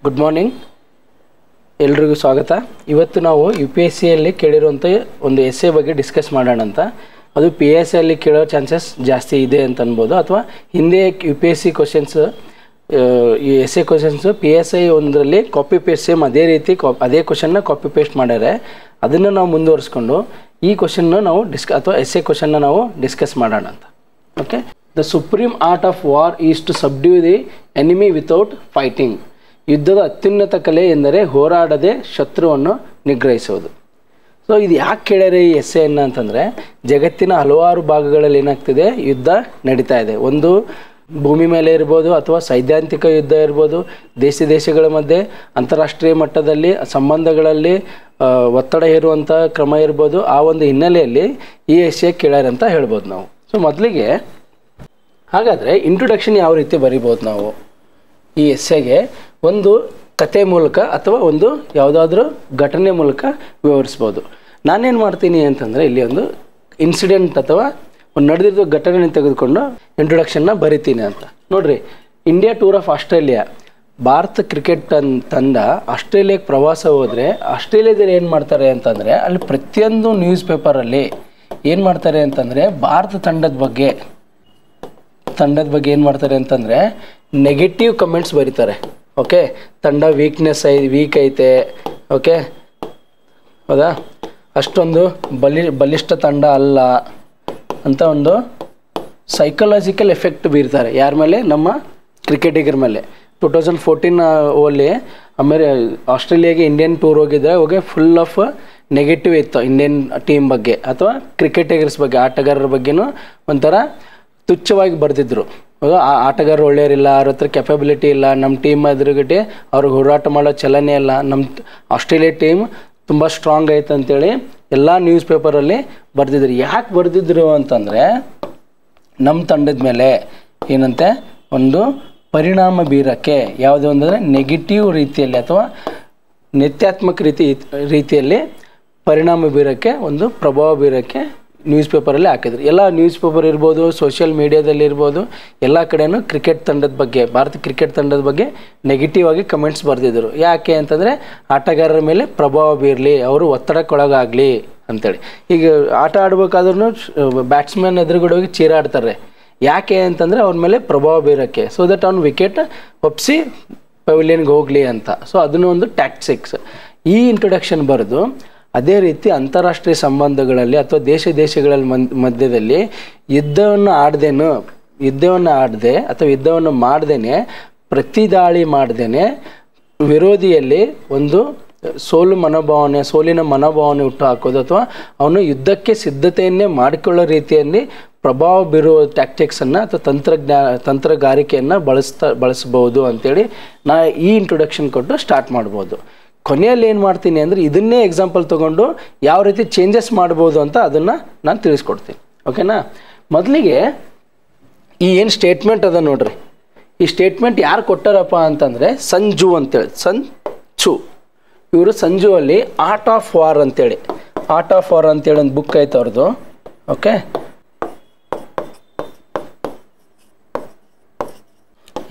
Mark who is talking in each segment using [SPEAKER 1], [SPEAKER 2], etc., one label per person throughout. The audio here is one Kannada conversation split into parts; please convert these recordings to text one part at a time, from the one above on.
[SPEAKER 1] ಗುಡ್ ಮಾರ್ನಿಂಗ್, ಎಲ್ರಿಗೂ ಸ್ವಾಗತ. ಇವತ್ತು ನಾವು UPSCಯಲ್ಲಿ ಕೇಳಿರುವಂಥ ಒಂದು ಎಸ್ಸೆ ಬಗ್ಗೆ ಡಿಸ್ಕಸ್ ಮಾಡೋಣ ಅಂತ. ಅದು PSIಯಲ್ಲಿ ಕೇಳೋ ಚಾನ್ಸಸ್ ಜಾಸ್ತಿ ಇದೆ ಅಂತ ಅನ್ಬೋದು. ಅಥವಾ ಹಿಂದೆ UPSC ಕ್ವಶನ್ಸ್, ಈ ಎಸ್ಸೆ ಕ್ವಶನ್ಸು PSI ಒಂದರಲ್ಲಿ ಕಾಪಿ ಪೇಸ್ಟ್ ಸೇಮ್ ಅದೇ ರೀತಿ ಅದೇ ಕ್ವಶನ್ನ ಕಾಪಿ ಪೇಸ್ಟ್ ಮಾಡ್ಯಾರೆ. ಅದನ್ನು ನಾವು ಮುಂದುವರಿಸ್ಕೊಂಡು ಈ ಕ್ವಶನ್ನ ನಾವು ಅಥವಾ ಎಸ್ಸೆ ಕ್ವಶನ್ನ ನಾವು ಡಿಸ್ಕಸ್ ಮಾಡೋಣ ಅಂತ. Okay, the supreme art of war is to subdue the enemy without fighting. ಯುದ್ಧದ ಅತ್ಯುನ್ನತ ಕಲೆ ಎಂದರೆ ಹೋರಾಡದೆ ಶತ್ರುವನ್ನು ನಿಗ್ರಹಿಸುವುದು. ಸೊ ಇದು ಯಾಕೆ ಕೇಳ್ಯಾರೆ ಈ ಎಸ್ಸೆಯನ್ನು ಅಂತಂದರೆ, ಜಗತ್ತಿನ ಹಲವಾರು ಭಾಗಗಳಲ್ಲಿ ಏನಾಗ್ತಿದೆ, ಯುದ್ಧ ನಡೀತಾ ಇದೆ. ಒಂದು ಭೂಮಿ ಮೇಲೆ ಇರ್ಬೋದು, ಅಥವಾ ಸೈದ್ಧಾಂತಿಕ ಯುದ್ಧ ಇರ್ಬೋದು, ದೇಶಗಳ ಮಧ್ಯೆ ಅಂತಾರಾಷ್ಟ್ರೀಯ ಮಟ್ಟದಲ್ಲಿ ಸಂಬಂಧಗಳಲ್ಲಿ ಒತ್ತಡ ಹೇರುವಂಥ ಕ್ರಮ ಇರ್ಬೋದು. ಆ ಒಂದು ಹಿನ್ನೆಲೆಯಲ್ಲಿ ಈ ಎಸ್ಸೆ ಕೇಳ್ಯಾರ ಅಂತ ಹೇಳ್ಬೋದು ನಾವು. ಸೊ ಮೊದಲಿಗೆ ಹಾಗಾದರೆ ಇಂಟ್ರೊಡಕ್ಷನ್ ಯಾವ ರೀತಿ ಬರಿಬೋದು ನಾವು ಈ ಎಸ್ಸೆಗೆ? ಒಂದು ಕತೆ ಮೂಲಕ ಅಥವಾ ಒಂದು ಯಾವುದಾದ್ರೂ ಘಟನೆ ಮೂಲಕ ವಿವರಿಸ್ಬೋದು. ನಾನೇನು ಮಾಡ್ತೀನಿ ಅಂತಂದರೆ, ಇಲ್ಲಿ ಒಂದು ಇನ್ಸಿಡೆಂಟ್ ಅಥವಾ ಒಂದು ನಡೆದಿರೋ ಘಟನೆ ತೆಗೆದುಕೊಂಡು ಇಂಟ್ರೊಡಕ್ಷನ್ನ ಬರಿತೀನಿ ಅಂತ. ನೋಡಿರಿ, India tour of Australia, Bharat cricket ತಂಡ ಆಸ್ಟ್ರೇಲಿಯಾಕ್ಕೆ ಪ್ರವಾಸ ಹೋದರೆ ಆಸ್ಟ್ರೇಲಿಯಾದಲ್ಲಿ ಏನು ಮಾಡ್ತಾರೆ ಅಂತಂದರೆ, ಅಲ್ಲಿ ಪ್ರತಿಯೊಂದು ನ್ಯೂಸ್ ಪೇಪರಲ್ಲಿ ಏನು ಮಾಡ್ತಾರೆ ಅಂತಂದರೆ, ಭಾರತ ತಂಡದ ಬಗ್ಗೆ ಏನು ಮಾಡ್ತಾರೆ ಅಂತಂದರೆ ನೆಗೆಟಿವ್ ಕಮೆಂಟ್ಸ್ ಬರೀತಾರೆ. ಓಕೆ, ತಂಡ ವೀಕ್ ಐತೆ, ಓಕೆ ಹೌದಾ, ಅಷ್ಟೊಂದು ಬಲಿಷ್ಠ ತಂಡ ಅಲ್ಲ ಅಂತ ಒಂದು ಸೈಕಲಾಜಿಕಲ್ ಎಫೆಕ್ಟ್ ಬೀರ್ತಾರೆ. ಯಾರ ಮೇಲೆ? ನಮ್ಮ ಕ್ರಿಕೆಟಿಗರ ಮೇಲೆ. 2014 ಆಸ್ಟ್ರೇಲಿಯಾಗೆ ಇಂಡಿಯನ್ ಟೂರ್ ಹೋಗಿ ಫುಲ್ ಆಫ್ ನೆಗೆಟಿವ್ ಇತ್ತು ಇಂಡಿಯನ್ ಟೀಮ್ ಬಗ್ಗೆ ಅಥವಾ ಕ್ರಿಕೆಟಿಗರ್ಸ್ ಬಗ್ಗೆ, ಆಟಗಾರರ ಬಗ್ಗೆನೂ ಒಂಥರ ತುಚ್ಛವಾಗಿ ಬರೆದಿದ್ರು. ಆ ಆಟಗಾರರು ಒಳ್ಳೆಯವರಿಲ್ಲ, ಅವ್ರ ಹತ್ರ ಕೆಪಬಿಲಿಟಿ ಇಲ್ಲ, ನಮ್ಮ ಟೀಮ್ ಎದುರುಗಡೆ ಅವ್ರಿಗೆ ಹೋರಾಟ ಮಾಡೋ ಚಲನೆ ಇಲ್ಲ, ನಮ್ಮ ಆಸ್ಟ್ರೇಲಿಯಾ ಟೀಮ್ ತುಂಬ ಸ್ಟ್ರಾಂಗ್ ಐತೆ ಅಂತೇಳಿ ಎಲ್ಲ ನ್ಯೂಸ್ ಪೇಪರಲ್ಲಿ ಬರೆದಿದ್ರು. ಯಾಕೆ ಬರೆದಿದ್ರು ಅಂತಂದರೆ, ನಮ್ಮ ತಂಡದ ಮೇಲೆ ಏನಂತೆ ಒಂದು ಪರಿಣಾಮ ಬೀರೋಕ್ಕೆ, ಯಾವುದೇ ಒಂದಂದರೆ ನೆಗೆಟಿವ್ ರೀತಿಯಲ್ಲಿ ಅಥವಾ ನಿತ್ಯಾತ್ಮಕ ರೀತಿಯಲ್ಲಿ ಪರಿಣಾಮ ಬೀರೋಕ್ಕೆ, ಒಂದು ಪ್ರಭಾವ ಬೀರೋಕ್ಕೆ ನ್ಯೂಸ್ ಪೇಪರಲ್ಲಿ ಹಾಕಿದ್ರು. ಎಲ್ಲ ನ್ಯೂಸ್ ಪೇಪರ್ ಇರ್ಬೋದು, ಸೋಷಿಯಲ್ ಮೀಡಿಯಾದಲ್ಲಿ ಇರ್ಬೋದು, ಎಲ್ಲ ಕಡೆಯೂ ಕ್ರಿಕೆಟ್ ತಂಡದ ಬಗ್ಗೆ, ಭಾರತ ಕ್ರಿಕೆಟ್ ತಂಡದ ಬಗ್ಗೆ ನೆಗೆಟಿವ್ ಆಗಿ ಕಮೆಂಟ್ಸ್ ಬರೆದಿದ್ರು. ಯಾಕೆ ಅಂತಂದರೆ, ಆಟಗಾರರ ಮೇಲೆ ಪ್ರಭಾವ ಬೀರಲಿ, ಅವರು ಒತ್ತಡಕ್ಕೊಳಗಾಗಲಿ ಅಂಥೇಳಿ. ಈಗ ಆಟ ಆಡ್ಬೇಕಾದ್ರೂ ಬ್ಯಾಟ್ಸ್ಮನ್ ಎದುರುಗಡೆ ಹೋಗಿ ಚೀರಾಡ್ತಾರೆ. ಯಾಕೆ ಅಂತಂದರೆ ಅವ್ರ ಮೇಲೆ ಪ್ರಭಾವ ಬೀರೋಕ್ಕೆ, ಸೊ ದಟ್ ಅವ್ನು ವಿಕೆಟ್ ಒಪ್ಪಿಸಿ ಪೆವಿಲಿಯನ್ಗೆ ಹೋಗಲಿ ಅಂತ. ಸೊ ಅದನ್ನು ಒಂದು ಟ್ಯಾಕ್ಟಿಕ್ಸ್. ಈ ಇಂಟ್ರೊಡಕ್ಷನ್ ಬರೆದು ಅದೇ ರೀತಿ ಅಂತಾರಾಷ್ಟ್ರೀಯ ಸಂಬಂಧಗಳಲ್ಲಿ ಅಥವಾ ದೇಶಗಳ ಮಧ್ಯದಲ್ಲಿ ಯುದ್ಧವನ್ನು ಆಡದೆ ಅಥವಾ ಯುದ್ಧವನ್ನು ಮಾಡ್ದೇ, ಪ್ರತಿ ದಾಳಿ ಮಾಡ್ದೇ ವಿರೋಧಿಯಲ್ಲಿ ಒಂದು ಸೋಲಿನ ಮನೋಭಾವನೆ ಹುಟ್ಟು ಹಾಕೋದು ಅಥವಾ ಅವನು ಯುದ್ಧಕ್ಕೆ ಸಿದ್ಧತೆಯನ್ನೇ ಮಾಡಿಕೊಳ್ಳೋ ರೀತಿಯಲ್ಲಿ ಪ್ರಭಾವ ಬೀರುವ ಟ್ಯಾಕ್ಟಿಕ್ಸನ್ನು ಅಥವಾ ತಂತ್ರಗಾರಿಕೆಯನ್ನು ಬಳಸ್ಬೋದು ಅಂಥೇಳಿ ನಾ ಈ ಇಂಟ್ರೊಡಕ್ಷನ್ ಕೊಟ್ಟು ಸ್ಟಾರ್ಟ್ ಮಾಡ್ಬೋದು. ಕೊನೆಯಲ್ಲಿ ಏನು ಮಾಡ್ತೀನಿ ಅಂದರೆ, ಇದನ್ನೇ ಎಕ್ಸಾಂಪಲ್ ತೊಗೊಂಡು ಯಾವ ರೀತಿ ಚೇಂಜಸ್ ಮಾಡ್ಬೋದು ಅಂತ ಅದನ್ನು ನಾನು ತಿಳಿಸ್ಕೊಡ್ತೀನಿ. ಓಕೆನಾ? ಮೊದಲಿಗೆ ಈ ಏನು ಸ್ಟೇಟ್ಮೆಂಟ್ ಅದ ನೋಡ್ರಿ, ಈ ಸ್ಟೇಟ್ಮೆಂಟ್ ಯಾರು ಕೊಟ್ಟಾರಪ್ಪ ಅಂತಂದರೆ ಸಂಜು ಅಂತೇಳಿ. ಇವರು ಸಂಜು ಅಲ್ಲಿ ಆರ್ಟ್ ಆಫ್ ವಾರ್ ಅಂತೇಳಿ ಒಂದು ಬುಕ್ ಐತೆ ಅವ್ರದ್ದು. ಓಕೆ,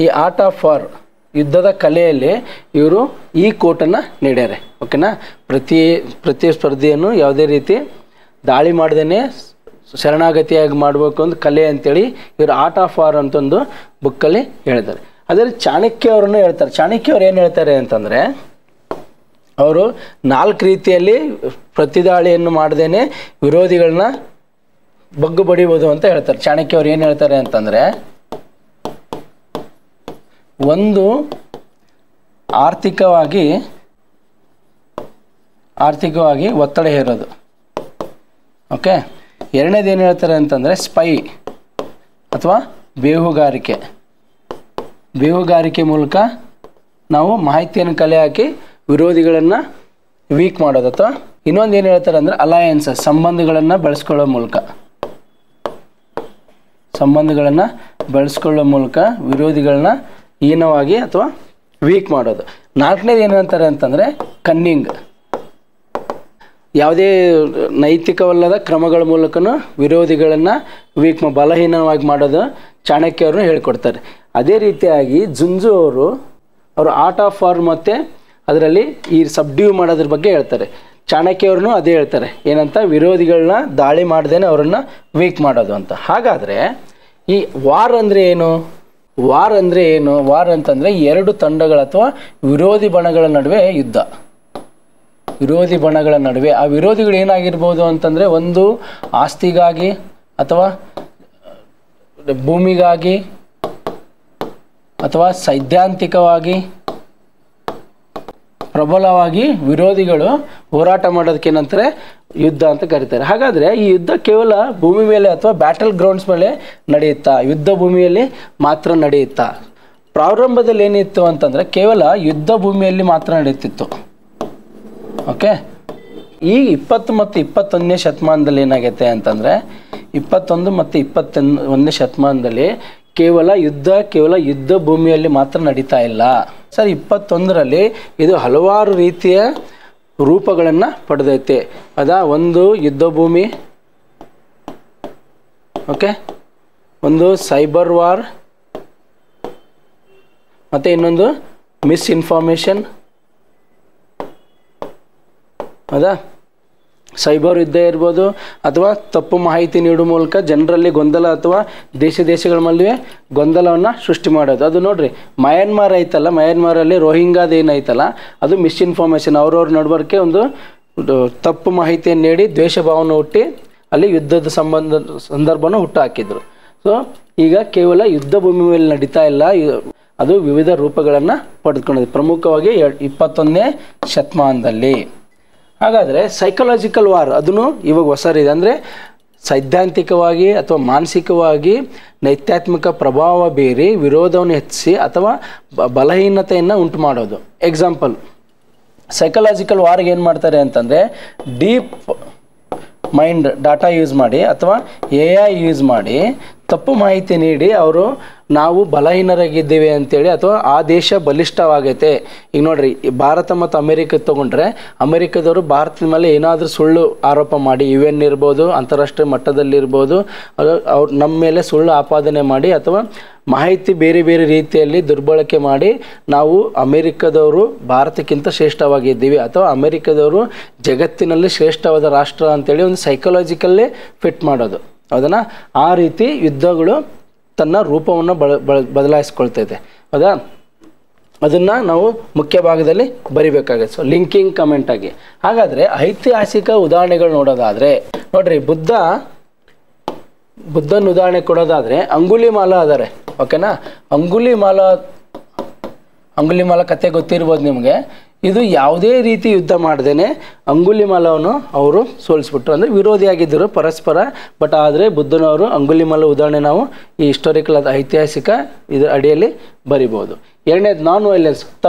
[SPEAKER 1] ಈ ಆರ್ಟ್ ಆಫ್ ವಾರ್, ಯುದ್ಧದ ಕಲೆಯಲ್ಲಿ ಇವರು ಈ ಕೋಟನ್ನು ನೀಡ್ಯಾರೆ. ಓಕೆನಾ? ಪ್ರತಿ ಸ್ಪರ್ಧೆಯನ್ನು ಯಾವುದೇ ರೀತಿ ದಾಳಿ ಮಾಡ್ದೇ ಶರಣಾಗತಿಯಾಗಿ ಮಾಡಬೇಕು ಒಂದು ಕಲೆ ಅಂತೇಳಿ ಇವರು ಆರ್ಟ್ ಆಫ್ ವಾರ್ ಅಂತ ಒಂದು ಬುಕ್ಕಲ್ಲಿ ಹೇಳಿದ್ದಾರೆ. ಅದರಲ್ಲಿ ಚಾಣಕ್ಯ ಅವರನ್ನು ಹೇಳ್ತಾರೆ. ಚಾಣಕ್ಯ ಅವ್ರು ಏನು ಹೇಳ್ತಾರೆ ಅಂತಂದರೆ, ಅವರು 4 ರೀತಿಯಲ್ಲಿ ಪ್ರತಿದಾಳಿಯನ್ನು ಮಾಡ್ದೇ ವಿರೋಧಿಗಳನ್ನ ಬಗ್ಗು ಬಡಿಬೋದು ಅಂತ ಹೇಳ್ತಾರೆ. ಚಾಣಕ್ಯ ಅವ್ರು ಏನು ಹೇಳ್ತಾರೆ ಅಂತಂದರೆ, ಒಂದು ಆರ್ಥಿಕವಾಗಿ ಒತ್ತಡ ಹೇರೋದು. ಓಕೆ, ಎರಡನೇದು ಏನು ಹೇಳ್ತಾರೆ ಅಂತಂದರೆ ಸ್ಪೈ ಅಥವಾ ಬೇಹುಗಾರಿಕೆ ಮೂಲಕ ನಾವು ಮಾಹಿತಿಯನ್ನು ಕಲೆ ಹಾಕಿ ವಿರೋಧಿಗಳನ್ನು ವೀಕ್ ಮಾಡೋದು. ಅಥವಾ ಇನ್ನೊಂದು ಏನು ಹೇಳ್ತಾರೆ ಅಂದರೆ ಅಲಯನ್ಸಸ್, ಸಂಬಂಧಗಳನ್ನು ಬೆಳೆಸ್ಕೊಳ್ಳೋ ಮೂಲಕ ವಿರೋಧಿಗಳನ್ನ ಹೀನವಾಗಿ ಅಥವಾ ವೀಕ್ ಮಾಡೋದು. 4ನೇದು ಏನು ಹೇಳ್ತಾರೆ ಅಂತಂದರೆ ಕನ್ನಿಂಗ್, ಯಾವುದೇ ನೈತಿಕವಲ್ಲದ ಕ್ರಮಗಳ ಮೂಲಕನೂ ವಿರೋಧಿಗಳನ್ನು ಬಲಹೀನವಾಗಿ ಮಾಡೋದು ಚಾಣಕ್ಯ ಅವರು ಹೇಳ್ಕೊಡ್ತಾರೆ. ಅದೇ ರೀತಿಯಾಗಿ ಜುಂಜು ಅವರು ಅವರು ಆರ್ಟ್ ಆಫ್ ವಾರ್ ಮತ್ತು ಅದರಲ್ಲಿ ಈ ಸಬ್ಡ್ಯೂ ಮಾಡೋದ್ರ ಬಗ್ಗೆ ಹೇಳ್ತಾರೆ. ಚಾಣಕ್ಯವ್ರನ್ನೂ ಅದೇ ಹೇಳ್ತಾರೆ, ಏನಂತ, ವಿರೋಧಿಗಳನ್ನ ದಾಳಿ ಮಾಡ್ದೇನೆ ಅವರನ್ನು ವೀಕ್ ಮಾಡೋದು ಅಂತ. ಹಾಗಾದರೆ ಈ ವಾರ್ ಅಂದರೆ ಏನು? ವಾರ್ ಅಂದರೆ ಏನು? ವಾರ್ ಅಂತಂದರೆ ಎರಡು ತಂಡಗಳ ಅಥವಾ ವಿರೋಧಿ ಬಣಗಳ ನಡುವೆ ಯುದ್ಧ. ವಿರೋಧಿ ಬಣಗಳ ನಡುವೆ ಆ ವಿರೋಧಿಗಳು ಏನಾಗಿರ್ಬೋದು ಅಂತಂದರೆ, ಒಂದು ಆಸ್ತಿಗಾಗಿ ಅಥವಾ ಭೂಮಿಗಾಗಿ ಅಥವಾ ಸೈದ್ಧಾಂತಿಕವಾಗಿ ಪ್ರಬಲವಾಗಿ ವಿರೋಧಿಗಳು ಹೋರಾಟ ಮಾಡೋದಕ್ಕೆ ಏನಂತಾರೆ, ಯುದ್ಧ ಅಂತ ಕರೀತಾರೆ. ಹಾಗಾದರೆ ಈ ಯುದ್ಧ ಕೇವಲ ಭೂಮಿ ಮೇಲೆ ಅಥವಾ ಬ್ಯಾಟಲ್ ಗ್ರೌಂಡ್ಸ್ ಮೇಲೆ ನಡೆಯುತ್ತಾ? ಯುದ್ಧ ಭೂಮಿಯಲ್ಲಿ ಮಾತ್ರ ನಡೆಯುತ್ತಾ? ಪ್ರಾರಂಭದಲ್ಲಿ ಏನಿತ್ತು ಅಂತಂದರೆ ಕೇವಲ ಯುದ್ಧ ಭೂಮಿಯಲ್ಲಿ ಮಾತ್ರ ನಡೆಯುತ್ತಿತ್ತು. ಓಕೆ, ಈ 20 ಮತ್ತು 21ನೇ ಶತಮಾನದಲ್ಲಿ ಏನಾಗೈತೆ ಅಂತಂದರೆ, 21 ಮತ್ತು 21ನೇ ಶತಮಾನದಲ್ಲಿ ಕೇವಲ ಯುದ್ಧ ಭೂಮಿಯಲ್ಲಿ ಮಾತ್ರ ನಡೀತಾ ಇಲ್ಲ ಸರ್. 21ರಲ್ಲಿ ಇದು ಹಲವಾರು ರೀತಿಯ ರೂಪಗಳನ್ನು ಪಡೆದೈತೆ. ಒಂದು ಯುದ್ಧ ಭೂಮಿ, ಓಕೆ, ಒಂದು ಸೈಬರ್ ವಾರ್, ಮತ್ತು ಇನ್ನೊಂದು ಮಿಸ್ಇನ್ಫಾರ್ಮೇಷನ್. ಸೈಬರ್ ಯುದ್ಧ ಇರ್ಬೋದು, ಅಥವಾ ತಪ್ಪು ಮಾಹಿತಿ ನೀಡುವ ಮೂಲಕ ಜನರಲ್ಲಿ ಗೊಂದಲ ಅಥವಾ ದೇಶಗಳ ಮಧ್ಯೆ ಗೊಂದಲವನ್ನು ಸೃಷ್ಟಿ ಮಾಡೋದು. ಅದು ನೋಡ್ರಿ, ಮಯನ್ಮಾರ್ ಐತಲ್ಲ, ಮಯನ್ಮಾರಲ್ಲಿ ರೋಹಿಂಗಾದ ಏನೈತಲ್ಲ, ಅದು ಮಿಸ್ಇನ್ಫಾರ್ಮೇಷನ್. ಅವ್ರವ್ರ ನಡವಳಿಕೆ ಒಂದು ತಪ್ಪು ಮಾಹಿತಿಯನ್ನು ನೀಡಿ ದ್ವೇಷ ಭಾವನೆ ಹುಟ್ಟಿ ಅಲ್ಲಿ ಯುದ್ಧದ ಸಂದರ್ಭನ ಹುಟ್ಟು ಹಾಕಿದ್ರು. ಸೊ ಈಗ ಕೇವಲ ಯುದ್ಧ ಭೂಮಿ ಮೇಲೆ ನಡೀತಾ ಇಲ್ಲ, ಅದು ವಿವಿಧ ರೂಪಗಳನ್ನು ಪಡೆದುಕೊಂಡಿದೆ, ಪ್ರಮುಖವಾಗಿ 21ನೇ ಶತಮಾನದಲ್ಲಿ. ಹಾಗಾದರೆ ಸೈಕಲಾಜಿಕಲ್ ವಾರ್ ಅದನ್ನು ಇವಾಗ ಹೊಸರಿದೆ. ಅಂದರೆ ಸೈದ್ಧಾಂತಿಕವಾಗಿ ಅಥವಾ ಮಾನಸಿಕವಾಗಿ ನೈತ್ಯಾತ್ಮಿಕ ಪ್ರಭಾವ ಬೀರಿ ವಿರೋಧವನ್ನು ಹೆಚ್ಚಿಸಿ ಅಥವಾ ಬಲಹೀನತೆಯನ್ನು ಉಂಟು ಮಾಡೋದು. ಎಕ್ಸಾಂಪಲ್, ಸೈಕಲಾಜಿಕಲ್ ವಾರ್ಗೆ ಏನು ಮಾಡ್ತಾರೆ ಅಂತಂದರೆ, ಡೀಪ್ ಮೈಂಡ್ ಡಾಟಾ ಯೂಸ್ ಮಾಡಿ ಅಥವಾ AI ಯೂಸ್ ಮಾಡಿ ತಪ್ಪು ಮಾಹಿತಿ ನೀಡಿ ಅವರು ನಾವು ಬಲಹೀನರಾಗಿದ್ದೇವೆ ಅಂತೇಳಿ, ಅಥವಾ ಆ ದೇಶ ಬಲಿಷ್ಠವಾಗೈತೆ. ಈಗ ನೋಡ್ರಿ, ಭಾರತ ಮತ್ತು ಅಮೆರಿಕ ತೊಗೊಂಡ್ರೆ, ಅಮೆರಿಕದವರು ಭಾರತದ ಮೇಲೆ ಏನಾದರೂ ಸುಳ್ಳು ಆರೋಪ ಮಾಡಿ, UN ಇರ್ಬೋದು, ಅಂತಾರಾಷ್ಟ್ರೀಯ ಮಟ್ಟದಲ್ಲಿರ್ಬೋದು, ಅವ್ರು ನಮ್ಮ ಮೇಲೆ ಸುಳ್ಳು ಆಪಾದನೆ ಮಾಡಿ ಅಥವಾ ಮಾಹಿತಿ ಬೇರೆ ಬೇರೆ ರೀತಿಯಲ್ಲಿ ದುರ್ಬಳಕೆ ಮಾಡಿ, ನಾವು ಅಮೆರಿಕದವರು ಭಾರತಕ್ಕಿಂತ ಶ್ರೇಷ್ಠವಾಗಿದ್ದೀವಿ ಅಥವಾ ಅಮೆರಿಕದವರು ಜಗತ್ತಿನಲ್ಲಿ ಶ್ರೇಷ್ಠವಾದ ರಾಷ್ಟ್ರ ಅಂತೇಳಿ ಒಂದು ಸೈಕಲಾಜಿಕಲ್ಲೇ ಫಿಟ್ ಮಾಡೋದು. ಹೌದಾ? ಆ ರೀತಿ ಯುದ್ಧಗಳು ತನ್ನ ರೂಪವನ್ನು ಬದಲಾಯಿಸ್ಕೊಳ್ತೈತೆ. ಹೌದಾ? ಅದನ್ನು ನಾವು ಮುಖ್ಯ ಭಾಗದಲ್ಲಿ ಬರಿಬೇಕಾಗುತ್ತೆ. ಸೊ ಲಿಂಕಿಂಗ್ ಕಮೆಂಟ್ ಆಗಿ. ಹಾಗಾದರೆ ಐತಿಹಾಸಿಕ ಉದಾಹರಣೆಗಳು ನೋಡೋದಾದರೆ ನೋಡ್ರಿ, ಬುದ್ಧನ ಉದಾಹರಣೆ ಕೊಡೋದಾದರೆ ಅಂಗುಲಿಮಾಲ ಅದಾರೆ. ಓಕೆನಾ? ಅಂಗುಲಿಮಾಲ ಕತೆ ಗೊತ್ತಿರ್ಬೋದು ನಿಮಗೆ. ಇದು ಯಾವುದೇ ರೀತಿ ಯುದ್ಧ ಮಾಡ್ದೇನೆ ಅಂಗುಲಿಮಾಲವನ್ನು ಅವರು ಸೋಲಿಸ್ಬಿಟ್ರು. ಅಂದರೆ ವಿರೋಧಿಯಾಗಿದ್ದರು ಪರಸ್ಪರ. ಬಟ್ ಆದರೆ ಬುದ್ಧನವರು ಅಂಗುಲಿಮಾಲ ಉದಾಹರಣೆ ನಾವು ಈ ಹಿಸ್ಟೋರಿಕಲ್ ಐತಿಹಾಸಿಕ ಇದರ ಅಡಿಯಲ್ಲಿ ಬರಿಬೋದು. ಎರಡನೇದು ನಾನ್ ವೈಲೆನ್ಸ್.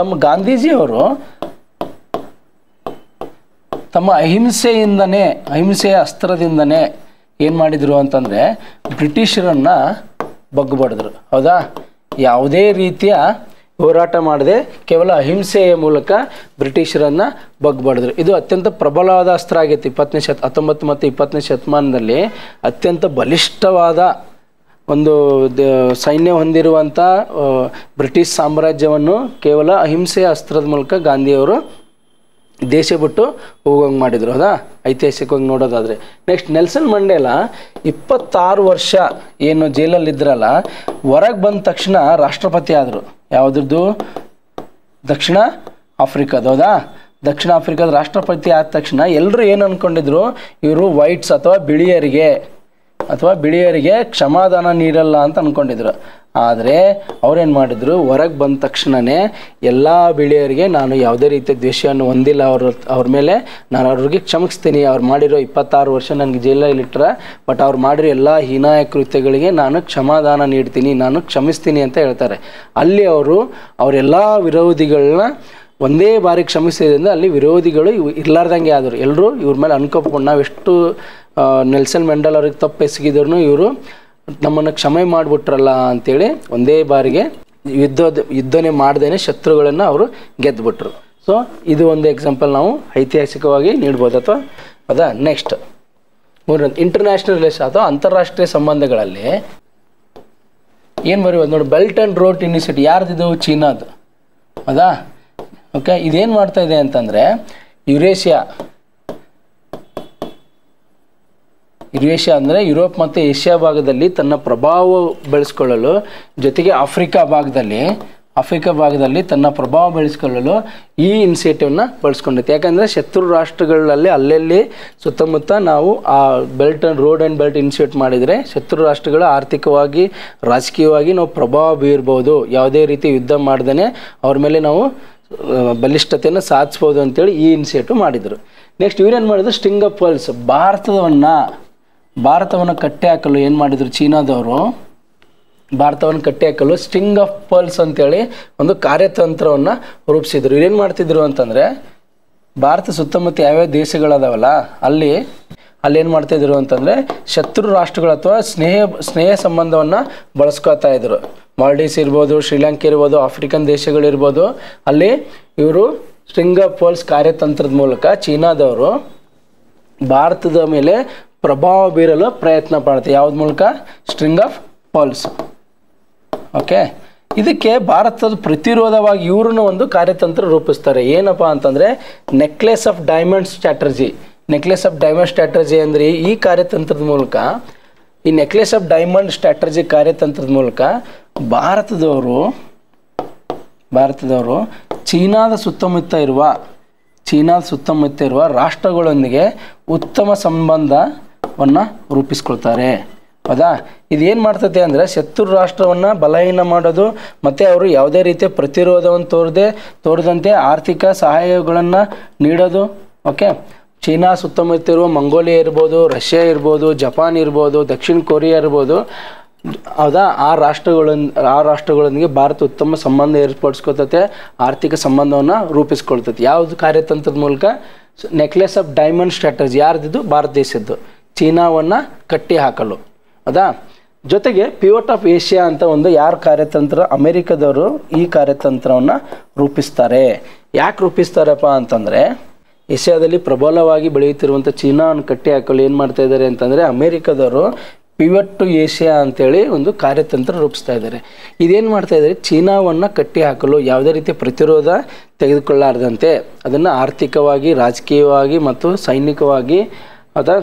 [SPEAKER 1] ಗಾಂಧೀಜಿಯವರು ತಮ್ಮ ಅಹಿಂಸೆಯ ಅಸ್ತ್ರದಿಂದನೇ ಏನು ಮಾಡಿದರು ಅಂತಂದರೆ ಬ್ರಿಟಿಷರನ್ನು ಬಗ್ಗುಬಡಿದ್ರು. ಹೌದಾ? ಯಾವುದೇ ರೀತಿಯ ಹೋರಾಟ ಮಾಡದೆ ಕೇವಲ ಅಹಿಂಸೆಯ ಮೂಲಕ ಬ್ರಿಟಿಷರನ್ನು ಬಗ್ಬಡಿದ್ರು. ಇದು ಅತ್ಯಂತ ಪ್ರಬಲವಾದ ಅಸ್ತ್ರ ಆಗೈತಿ. 19 ಮತ್ತು 20ನೇ ಶತಮಾನದಲ್ಲಿ ಅತ್ಯಂತ ಬಲಿಷ್ಠವಾದ ಒಂದು ಸೈನ್ಯ ಹೊಂದಿರುವಂಥ ಬ್ರಿಟಿಷ್ ಸಾಮ್ರಾಜ್ಯವನ್ನು ಕೇವಲ ಅಹಿಂಸೆಯ ಅಸ್ತ್ರದ ಮೂಲಕ ಗಾಂಧಿಯವರು ದೇಶ ಬಿಟ್ಟು ಹೋಗೋಂಗೆ ಮಾಡಿದರು. ಹೌದಾ? ಐತಿಹಾಸಿಕವಾಗಿ ನೋಡೋದಾದರೆ. ನೆಕ್ಸ್ಟ್, ನೆಲ್ಸನ್ ಮಂಡೇಲ 26 ವರ್ಷ ಏನು ಜೈಲಲ್ಲಿದ್ದರಲ್ಲ, ಹೊರಗೆ ಬಂದ ತಕ್ಷಣ ರಾಷ್ಟ್ರಪತಿ ಆದರು. ಯಾವುದ್ರದ್ದು? ದಕ್ಷಿಣ ಆಫ್ರಿಕಾದ. ಹೌದಾ? ದಕ್ಷಿಣ ಆಫ್ರಿಕಾದ ರಾಷ್ಟ್ರಪತಿ ಆದ ತಕ್ಷಣ ಎಲ್ಲರೂ ಏನು ಅಂದ್ಕೊಂಡಿದ್ರು, ಇವರು ವೈಟ್ಸ್ ಅಥವಾ ಬಿಳಿಯರಿಗೆ ಕ್ಷಮಾದಾನ ನೀಡಲ್ಲ ಅಂತ ಅಂದ್ಕೊಂಡಿದ್ರು. ಆದರೆ ಅವ್ರೇನು ಮಾಡಿದರು, ಹೊರಗೆ ಬಂದ ತಕ್ಷಣವೇ ಎಲ್ಲ ಬಿಳಿಯರಿಗೆ ನಾನು ಯಾವುದೇ ರೀತಿಯ ದ್ವೇಷವನ್ನು ಹೊಂದಿಲ್ಲ, ಅವ್ರ ಮೇಲೆ ನಾನು ಅವ್ರಿಗೆ ಕ್ಷಮಿಸ್ತೀನಿ. ಅವ್ರು ಮಾಡಿರೋ 26 ವರ್ಷ ನನಗೆ ಜೈಲಲ್ಲಿಟ್ಟರೆ, ಬಟ್ ಅವ್ರು ಮಾಡಿರೋ ಎಲ್ಲ ಹೀನಾಯ ಕೃತ್ಯಗಳಿಗೆ ನಾನು ಕ್ಷಮಾದಾನ ನೀಡ್ತೀನಿ, ನಾನು ಕ್ಷಮಿಸ್ತೀನಿ ಅಂತ ಹೇಳ್ತಾರೆ. ಅಲ್ಲಿ ಅವರೆಲ್ಲ ವಿರೋಧಿಗಳನ್ನ ಒಂದೇ ಬಾರಿ ಕ್ಷಮಿಸಿದ್ರಿಂದ ಅಲ್ಲಿ ವಿರೋಧಿಗಳು ಇರ್ಲಾರ್ದಂಗೆ ಆದರು. ಎಲ್ಲರೂ ಇವ್ರ ಮೇಲೆ ಅನ್ಕೋಕೊಂಡು ನಾವೆಷ್ಟು ನೆಲ್ಸನ್ ಮಂಡೇಲ ಅವ್ರಿಗೆ ತಪ್ಪು ಎಸಗಿದ್ರು ಇವರು ನಮ್ಮನ್ನು ಕ್ಷಮೆ ಮಾಡಿಬಿಟ್ರಲ್ಲ ಅಂಥೇಳಿ ಒಂದೇ ಬಾರಿಗೆ ಯುದ್ಧನೇ ಮಾಡ್ದೇನೆ ಶತ್ರುಗಳನ್ನು ಅವರು ಗೆದ್ದುಬಿಟ್ರು. ಸೊ ಇದು ಒಂದು ಎಕ್ಸಾಂಪಲ್ ನಾವು ಐತಿಹಾಸಿಕವಾಗಿ ನೀಡ್ಬೋದು ಅಥವಾ ಅದಾ. ನೆಕ್ಸ್ಟ್, ಮೂರನೇದು ಇಂಟರ್ನ್ಯಾಷನಲ್ ರಿಲೇಷನ್ ಅಥವಾ ಅಂತಾರಾಷ್ಟ್ರೀಯ ಸಂಬಂಧಗಳಲ್ಲಿ ಏನು ಬರೀಬೋದು ನೋಡಿ. ಬೆಲ್ಟ್ ಆ್ಯಂಡ್ ರೋಡ್ ಇನಿಷಿಯೇಟಿವ್ ಯಾರ್ದಿದು? ಚೀನಾದು. ಹೌದಾ. ಓಕೆ, ಇದೇನು ಮಾಡ್ತಾ ಇದೆ ಅಂತಂದರೆ ಯುರೇಷಿಯಾ ಅಂದರೆ ಯುರೋಪ್ ಮತ್ತು ಏಷ್ಯಾ ಭಾಗದಲ್ಲಿ ತನ್ನ ಪ್ರಭಾವ ಬೆಳೆಸ್ಕೊಳ್ಳಲು, ಜೊತೆಗೆ ಆಫ್ರಿಕಾ ಭಾಗದಲ್ಲಿ ತನ್ನ ಪ್ರಭಾವ ಬೆಳೆಸ್ಕೊಳ್ಳಲು ಈ ಇನಿಷಿಯೇಟಿವ್ನ ಬಳಸ್ಕೊಂಡೈತೆ. ಯಾಕಂದರೆ ಶತ್ರು ರಾಷ್ಟ್ರಗಳಲ್ಲಿ ಅಲ್ಲಲ್ಲಿ ಸುತ್ತಮುತ್ತ ನಾವು ಆ ರೋಡ್ ಆ್ಯಂಡ್ ಬೆಲ್ಟ್ ಇನಿಷಿಯೇಟ್ ಮಾಡಿದರೆ ಶತ್ರು ರಾಷ್ಟ್ರಗಳು ಆರ್ಥಿಕವಾಗಿ, ರಾಜಕೀಯವಾಗಿ ನಾವು ಪ್ರಭಾವ ಬೀರ್ಬೋದು, ಯಾವುದೇ ರೀತಿ ಯುದ್ಧ ಮಾಡ್ದೇ ಅವ್ರ ಮೇಲೆ ನಾವು ಬಲಿಷ್ಠತೆಯನ್ನು ಸಾಧಿಸ್ಬೋದು ಅಂತೇಳಿ ಈ ಇನಿಷಿಯೇಟಿವ್ ಮಾಡಿದರು. ನೆಕ್ಸ್ಟ್ ಇವ್ರೇನು ಮಾಡಿದ್ರು, ಸ್ಟಿಂಗ್ ಆಫ್ ಪರ್ಲ್ಸ್, ಭಾರತವನ್ನು ಕಟ್ಟಿ ಹಾಕಲು ಏನು ಮಾಡಿದರು ಚೀನಾದವರು, ಭಾರತವನ್ನು ಕಟ್ಟಿ ಹಾಕಲು ಸ್ಟಿಂಗ್ ಆಫ್ ಪರ್ಲ್ಸ್ ಅಂತೇಳಿ ಒಂದು ಕಾರ್ಯತಂತ್ರವನ್ನು ರೂಪಿಸಿದ್ರು. ಇವ್ರೇನು ಮಾಡ್ತಿದ್ರು ಅಂತಂದರೆ ಭಾರತ ಸುತ್ತಮುತ್ತ ಯಾವ್ಯಾವ ದೇಶಗಳದಾವಲ್ಲ ಅಲ್ಲಿ ಏನು ಮಾಡ್ತಾಯಿದ್ರು ಅಂತಂದರೆ ಶತ್ರು ರಾಷ್ಟ್ರಗಳು ಅಥವಾ ಸ್ನೇಹ ಸಂಬಂಧವನ್ನು ಬಳಸ್ಕೊತಾ ಇದ್ರು. ಮಾಲ್ಡೀವ್ಸ್ ಇರ್ಬೋದು, ಶ್ರೀಲಂಕಾ ಇರ್ಬೋದು, ಆಫ್ರಿಕನ್ ದೇಶಗಳಿರ್ಬೋದು, ಅಲ್ಲಿ ಇವರು ಸ್ಟಿಂಗ್ ಆಫ್ ಪರ್ಲ್ಸ್ ಕಾರ್ಯತಂತ್ರದ ಮೂಲಕ ಚೀನಾದವರು ಭಾರತದ ಮೇಲೆ ಪ್ರಭಾವ ಬೀರಲು ಪ್ರಯತ್ನ ಪಡ್ತಾರೆ. ಯಾವ್ದು ಮೂಲಕ? String of pearls. ಓಕೆ, ಇದಕ್ಕೆ ಭಾರತದ ಪ್ರತಿರೋಧವಾಗಿ ಇವ್ರನ್ನ ಒಂದು ಕಾರ್ಯತಂತ್ರ ರೂಪಿಸ್ತಾರೆ. ಏನಪ್ಪ ಅಂತಂದರೆ ನೆಕ್ಲೆಸ್ ಆಫ್ ಡೈಮಂಡ್ ಸ್ಟ್ರಾಟಜಿ ಅಂದರೆ ಈ ಕಾರ್ಯತಂತ್ರದ ಮೂಲಕ, ಈ ನೆಕ್ಲೆಸ್ ಆಫ್ ಡೈಮಂಡ್ ಸ್ಟ್ರಾಟಜಿ ಕಾರ್ಯತಂತ್ರದ ಮೂಲಕ ಭಾರತದವರು ಚೀನಾದ ಸುತ್ತಮುತ್ತ ಇರುವ ರಾಷ್ಟ್ರಗಳೊಂದಿಗೆ ಉತ್ತಮ ಸಂಬಂಧವನ್ನು ರೂಪಿಸ್ಕೊಳ್ತಾರೆ. ಹೌದಾ. ಇದೇನು ಮಾಡ್ತದೆ ಅಂದರೆ ಶತ್ರು ರಾಷ್ಟ್ರವನ್ನು ಬಲಹೀನ ಮಾಡೋದು ಮತ್ತು ಅವರು ಯಾವುದೇ ರೀತಿಯ ಪ್ರತಿರೋಧವನ್ನು ತೋರದಂತೆ ಆರ್ಥಿಕ ಸಹಾಯಗಳನ್ನು ನೀಡೋದು. ಓಕೆ, ಚೀನಾ ಸುತ್ತಮುತ್ತ ಇರುವ ಮಂಗೋಲಿಯಾ ಇರ್ಬೋದು, ರಷ್ಯಾ ಇರ್ಬೋದು, ಜಪಾನ್ ಇರ್ಬೋದು, ದಕ್ಷಿಣ ಕೊರಿಯಾ ಇರ್ಬೋದು, ಹೌದಾ, ಆ ರಾಷ್ಟ್ರಗಳೊಂದಿಗೆ ಭಾರತ ಉತ್ತಮ ಸಂಬಂಧ ಏರ್ಪಡಿಸ್ಕೊತೈತೆ, ಆರ್ಥಿಕ ಸಂಬಂಧವನ್ನು ರೂಪಿಸ್ಕೊಳ್ತೈತೆ. ಯಾವುದು ಕಾರ್ಯತಂತ್ರದ ಮೂಲಕ? Necklace of diamond strategy. ಯಾರ್ದಿದ್ದು? ಭಾರತ ದೇಶದ್ದು. ಚೀನಾವನ್ನು ಕಟ್ಟಿ ಹಾಕಲು. ಹೌದಾ. ಜೊತೆಗೆ ಪಿವಟ್ ಆಫ್ ಏಷ್ಯಾ ಅಂತ ಒಂದು ಯಾರು ಕಾರ್ಯತಂತ್ರ, ಅಮೆರಿಕದವರು ಈ ಕಾರ್ಯತಂತ್ರವನ್ನು ರೂಪಿಸ್ತಾರೆ. ಯಾಕೆ ರೂಪಿಸ್ತಾರಪ್ಪ ಅಂತಂದರೆ ಏಷ್ಯಾದಲ್ಲಿ ಪ್ರಬಲವಾಗಿ ಬೆಳೆಯುತ್ತಿರುವಂಥ ಚೀನಾವನ್ನು ಕಟ್ಟಿ ಹಾಕಲು ಏನು ಮಾಡ್ತಾ ಇದ್ದಾರೆ ಅಂತಂದರೆ ಅಮೆರಿಕದವರು ಪಿವಟ್ ಟು ಏಷ್ಯಾ ಅಂತೇಳಿ ಒಂದು ಕಾರ್ಯತಂತ್ರ ರೂಪಿಸ್ತಾ ಇದ್ದಾರೆ. ಇದೇನು ಮಾಡ್ತಾ ಇದ್ದಾರೆ, ಚೀನಾವನ್ನು ಕಟ್ಟಿ ಹಾಕಲು ಯಾವುದೇ ರೀತಿಯ ಪ್ರತಿರೋಧ ತೆಗೆದುಕೊಳ್ಳಾರ್ದಂತೆ ಅದನ್ನು ಆರ್ಥಿಕವಾಗಿ, ರಾಜಕೀಯವಾಗಿ ಮತ್ತು ಸೈನಿಕವಾಗಿ ಅಥವಾ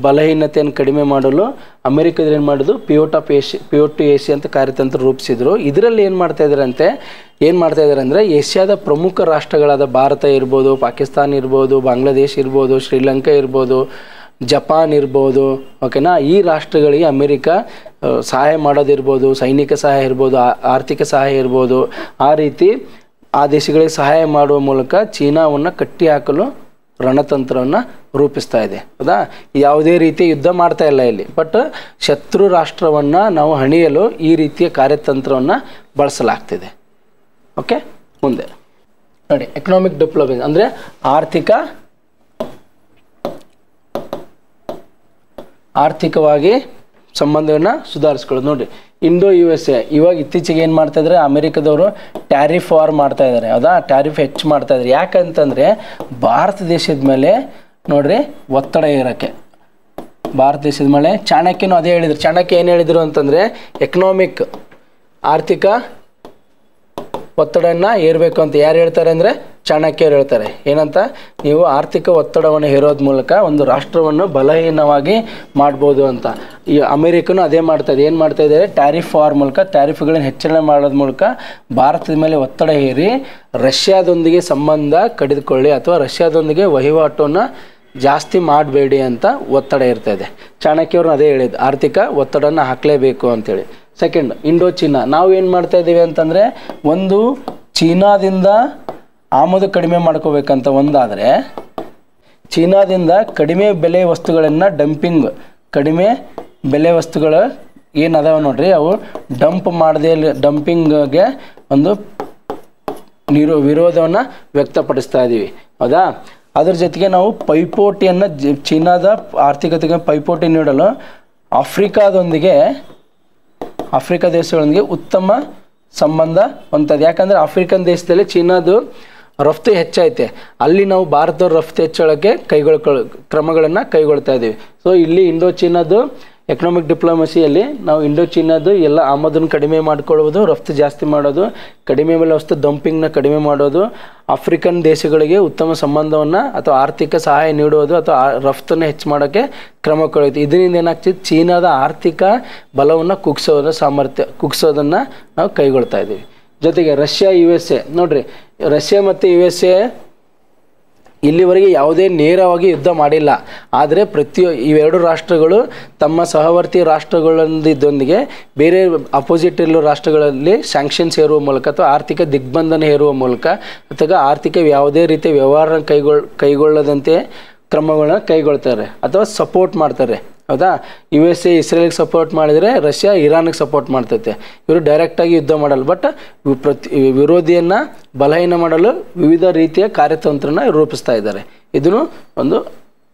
[SPEAKER 1] ಬಲಹೀನತೆಯನ್ನು ಕಡಿಮೆ ಮಾಡಲು ಅಮೆರಿಕದಲ್ಲಿ ಏನು ಮಾಡೋದು, ಪಿವಟ್ ಟು ಏಷ್ಯಾ ಅಂತ ಕಾರ್ಯತಂತ್ರ ರೂಪಿಸಿದರು. ಇದರಲ್ಲಿ ಏನು ಮಾಡ್ತಾ ಇದ್ದಾರೆ ಅಂದರೆ ಏಷ್ಯಾದ ಪ್ರಮುಖ ರಾಷ್ಟ್ರಗಳಾದ ಭಾರತ ಇರ್ಬೋದು, ಪಾಕಿಸ್ತಾನ ಇರ್ಬೋದು, ಬಾಂಗ್ಲಾದೇಶ್ ಇರ್ಬೋದು, ಶ್ರೀಲಂಕಾ ಇರ್ಬೋದು, ಜಪಾನ್ ಇರ್ಬೋದು, ಓಕೆನಾ, ಈ ರಾಷ್ಟ್ರಗಳಿಗೆ ಅಮೆರಿಕ ಸಹಾಯ ಮಾಡೋದಿರ್ಬೋದು, ಸೈನಿಕ ಸಹಾಯ ಇರ್ಬೋದು, ಆರ್ಥಿಕ ಸಹಾಯ ಇರ್ಬೋದು, ಆ ರೀತಿ ಆ ದೇಶಗಳಿಗೆ ಸಹಾಯ ಮಾಡುವ ಮೂಲಕ ಚೀನಾವನ್ನು ಕಟ್ಟಿ ಹಾಕಲು ರಣತಂತ್ರವನ್ನು ರೂಪಿಸ್ತಾ ಇದೆ. ಹೌದಾ. ಯಾವುದೇ ರೀತಿ ಯುದ್ಧ ಮಾಡ್ತಾ ಇಲ್ಲ ಇಲ್ಲಿ, ಬಟ್ ಶತ್ರು ರಾಷ್ಟ್ರವನ್ನು ನಾವು ಹಣಿಯಲು ಈ ರೀತಿಯ ಕಾರ್ಯತಂತ್ರವನ್ನು ಬಳಸಲಾಗ್ತಿದೆ. ಓಕೆ, ಮುಂದೆ ನೋಡಿ, ಎಕನಾಮಿಕ್ ಡಿಪ್ಲೊಮಸಿ ಅಂದರೆ ಆರ್ಥಿಕವಾಗಿ ಸಂಬಂಧವನ್ನು ಸುಧಾರಿಸ್ಕೊಳ್ಳೋದು. ನೋಡಿರಿ, ಇಂಡೋ USA ಇವಾಗ ಇತ್ತೀಚೆಗೆ ಏನು ಮಾಡ್ತಾಯಿದ್ದಾರೆ, ಅಮೆರಿಕದವರು ಟ್ಯಾರಿಫ್ ವಾರ್ ಮಾಡ್ತಾ ಇದ್ದಾರೆ. ಹೌದಾ, ಟ್ಯಾರಿಫ್ ಹೆಚ್ಚು ಮಾಡ್ತಾ ಇದ್ದಾರೆ. ಯಾಕಂತಂದರೆ ಭಾರತ ದೇಶದ ಮೇಲೆ ನೋಡ್ರಿ ಒತ್ತಡ ಇರೋಕ್ಕೆ. ಭಾರತ ದೇಶದ ಮೇಲೆ ಚಾಣಕ್ಯನೂ ಅದೇ ಹೇಳಿದರು. ಚಾಣಕ್ಯ ಏನು ಹೇಳಿದರು ಅಂತಂದರೆ ಆರ್ಥಿಕ ಒತ್ತಡವನ್ನು ಹೇರಬೇಕು ಅಂತ. ಯಾರು ಹೇಳ್ತಾರೆ ಅಂದರೆ ಚಾಣಕ್ಯರು ಹೇಳ್ತಾರೆ. ಏನಂತ, ನೀವು ಆರ್ಥಿಕ ಒತ್ತಡವನ್ನು ಹೇರೋದ್ರ ಮೂಲಕ ಒಂದು ರಾಷ್ಟ್ರವನ್ನು ಬಲಹೀನವಾಗಿ ಮಾಡ್ಬೋದು ಅಂತ. ಈ ಅಮೆರಿಕನೂ ಅದೇ ಮಾಡ್ತಾಯಿದೆ. ಏನು ಮಾಡ್ತಾ ಇದ್ದಾರೆ, ಟ್ಯಾರಿಫ್ ವಾರ್ ಮೂಲಕ, ಟ್ಯಾರಿಫ್ಗಳನ್ನು ಹೆಚ್ಚಳನೆ ಮಾಡೋದ್ರ ಮೂಲಕ ಭಾರತದ ಮೇಲೆ ಒತ್ತಡ ಹೇರಿ ರಷ್ಯಾದೊಂದಿಗೆ ಸಂಬಂಧ ಕಡಿದುಕೊಳ್ಳಿ ಅಥವಾ ರಷ್ಯಾದೊಂದಿಗೆ ವಹಿವಾಟನ್ನು ಜಾಸ್ತಿ ಮಾಡಬೇಡಿ ಅಂತ ಒತ್ತಡ ಇರ್ತದೆ. ಚಾಣಕ್ಯವ್ರನ್ನ ಅದೇ ಹೇಳಿದ್ದು, ಆರ್ಥಿಕ ಒತ್ತಡನ ಹಾಕಲೇಬೇಕು ಅಂತೇಳಿ. Second, Indo China. ನಾವು ಏನು ಮಾಡ್ತಾ ಇದ್ದೀವಿ ಅಂತಂದರೆ, ಒಂದು ಚೀನಾದಿಂದ ಆಮದು ಕಡಿಮೆ ಮಾಡ್ಕೋಬೇಕಂತ ಒಂದಾದರೆ, ಚೀನಾದಿಂದ ಕಡಿಮೆ ಬೆಲೆ ವಸ್ತುಗಳನ್ನು ಕಡಿಮೆ ಬೆಲೆ ವಸ್ತುಗಳು ಏನದಾವ ನೋಡ್ರಿ, ಅವು ಡಂಪಿಂಗ್ಗೆ ಒಂದು ವಿರೋಧವನ್ನು ವ್ಯಕ್ತಪಡಿಸ್ತಾ ಇದ್ದೀವಿ. ಹೌದಾ. ಅದ್ರ ಜೊತೆಗೆ ನಾವು ಪೈಪೋಟಿಯನ್ನು ಚೀನಾದ ಆರ್ಥಿಕತೆಗೆ ಪೈಪೋಟಿ ನೀಡಲು ಆಫ್ರಿಕಾ ದೇಶಗಳೊಂದಿಗೆ ಉತ್ತಮ ಸಂಬಂಧ ಹೊಂದದೆ. ಯಾಕಂದರೆ ಆಫ್ರಿಕನ್ ದೇಶದಲ್ಲಿ ಚೀನಾದು ರಫ್ತು ಹೆಚ್ಚೈತೆ, ಅಲ್ಲಿ ನಾವು ಭಾರತದ ರಫ್ತು ಹೆಚ್ಚಳಕ್ಕೆ ಕ್ರಮಗಳನ್ನು ಕೈಗೊಳ್ತಾ ಇದ್ದೀವಿ. ಸೊ ಇಲ್ಲಿ ಇಂಡೋ ಚೀನಾದು ಎಕನಾಮಿಕ್ ಡಿಪ್ಲೊಮಸಿಯಲ್ಲಿ ನಾವು ಇಂಡೋ ಚೀನಾದು ಎಲ್ಲ ಆಮದನ್ನು ಕಡಿಮೆ ಮಾಡ್ಕೊಳ್ಳೋದು, ರಫ್ತು ಜಾಸ್ತಿ ಮಾಡೋದು, ಕಡಿಮೆ ಬೆಲೆ ವಸ್ತು ದಂಪಿಂಗ್ನ ಕಡಿಮೆ ಮಾಡೋದು, ಆಫ್ರಿಕನ್ ದೇಶಗಳಿಗೆ ಉತ್ತಮ ಸಂಬಂಧವನ್ನು ಅಥವಾ ಆರ್ಥಿಕ ಸಹಾಯ ನೀಡೋದು ಅಥವಾ ರಫ್ತನ್ನು ಹೆಚ್ಚು ಮಾಡೋಕ್ಕೆ ಕ್ರಮ ಕೊಡೋದು. ಇದರಿಂದ ಏನಾಗ್ತಿದೆ, ಚೀನಾದ ಆರ್ಥಿಕ ಬಲವನ್ನು ಕುಗ್ಸೋದನ್ನು ನಾವು ಕೈಗೊಳ್ತಾ ಇದ್ದೀವಿ. ಜೊತೆಗೆ ರಷ್ಯಾ USA ನೋಡ್ರಿ, ರಷ್ಯಾ ಮತ್ತು USA ಇಲ್ಲಿವರೆಗೆ ಯಾವುದೇ ನೇರವಾಗಿ ಯುದ್ಧ ಮಾಡಿಲ್ಲ. ಆದರೆ ಇವೆರಡು ರಾಷ್ಟ್ರಗಳು ತಮ್ಮ ಸಹವರ್ತಿ ರಾಷ್ಟ್ರಗಳೊಂದಿಗೆ ಬೇರೆ ಅಪೋಸಿಟ್ ಇರುವ ರಾಷ್ಟ್ರಗಳಲ್ಲಿ ಸ್ಯಾಂಕ್ಷನ್ಸ್ ಹೇರುವ ಮೂಲಕ ಅಥವಾ ಆರ್ಥಿಕ ದಿಗ್ಬಂಧನ ಹೇರುವ ಮೂಲಕ ಅಥವಾ ಆರ್ಥಿಕ ಯಾವುದೇ ರೀತಿಯ ವ್ಯವಹಾರ ಕೈಗೊಳ್ಳದಂತೆ ಕ್ರಮಗಳನ್ನ ಕೈಗೊಳ್ತಾರೆ ಅಥವಾ ಸಪೋರ್ಟ್ ಮಾಡ್ತಾರೆ. ಹೌದಾ, USA ಇಸ್ರೇಲ್ಗೆ ಸಪೋರ್ಟ್ ಮಾಡಿದರೆ ರಷ್ಯಾ ಇರಾನ್ಗೆ ಸಪೋರ್ಟ್ ಮಾಡ್ತೈತೆ. ಇವರು ಡೈರೆಕ್ಟಾಗಿ ಯುದ್ಧ ಮಾಡಲ್ಲ, ಬಟ್ ವಿರೋಧಿಯನ್ನು ಬಲಹೀನ ಮಾಡಲು ವಿವಿಧ ರೀತಿಯ ಕಾರ್ಯತಂತ್ರನ ರೂಪಿಸ್ತಾ ಇದ್ದಾರೆ. ಇದನ್ನು ಒಂದು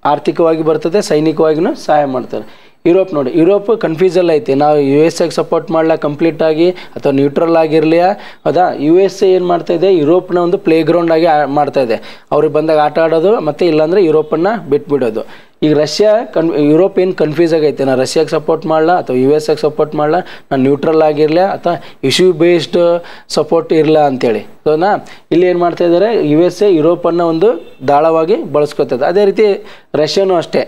[SPEAKER 1] ಆರ್ಥಿಕವಾಗಿ ಬರ್ತದೆ, ಸೈನಿಕವಾಗಿಯೂ ಸಹಾಯ ಮಾಡ್ತಾರೆ. ಯುರೋಪ್ ನೋಡಿ, ಯುರೋಪ್ ಕನ್ಫ್ಯೂಸಲ್ಲಿ ಐತೆ, ನಾವು USA ಸಪೋರ್ಟ್ ಮಾಡಲ್ಲ ಕಂಪ್ಲೀಟಾಗಿ ಅಥವಾ ನ್ಯೂಟ್ರಲ್ ಆಗಿರಲಿಲ್ಲ. ಹೌದಾ, USA ಏನು ಮಾಡ್ತಾಯಿದೆ, ಯುರೋಪ್ನ ಒಂದು ಪ್ಲೇ ಗ್ರೌಂಡ್ ಆಗಿ ಮಾಡ್ತಾಯಿದೆ. ಅವ್ರಿಗೆ ಬಂದಾಗ ಆಟ ಆಡೋದು ಮತ್ತು ಇಲ್ಲಾಂದರೆ ಯುರೋಪನ್ನು ಬಿಟ್ಬಿಡೋದು. ಈಗ ಯುರೋಪ್ ಏನು ಕನ್ಫ್ಯೂಸ್ ಆಗೈತೆ, ನಾನು ರಷ್ಯಾಗೆ ಸಪೋರ್ಟ್ ಮಾಡಲ್ಲ ಅಥವಾ USA ಸಪೋರ್ಟ್ ಮಾಡಲ್ಲ, ನಾನು ನ್ಯೂಟ್ರಲ್ ಆಗಿರಲಿಲ್ಲ ಅಥವಾ ಇಶ್ಯೂ ಬೇಸ್ಡ್ ಸಪೋರ್ಟ್ ಇರಲ್ಲ ಅಂತೇಳಿ. ಸೋನಾ ಇಲ್ಲಿ ಏನು ಮಾಡ್ತಾ ಇದ್ದಾರೆ, USA ಯುರೋಪನ್ನು ಒಂದು ದಾಳವಾಗಿ ಬಳಸ್ಕೊತದೆ. ಅದೇ ರೀತಿ ರಷ್ಯಾನೂ ಅಷ್ಟೇ,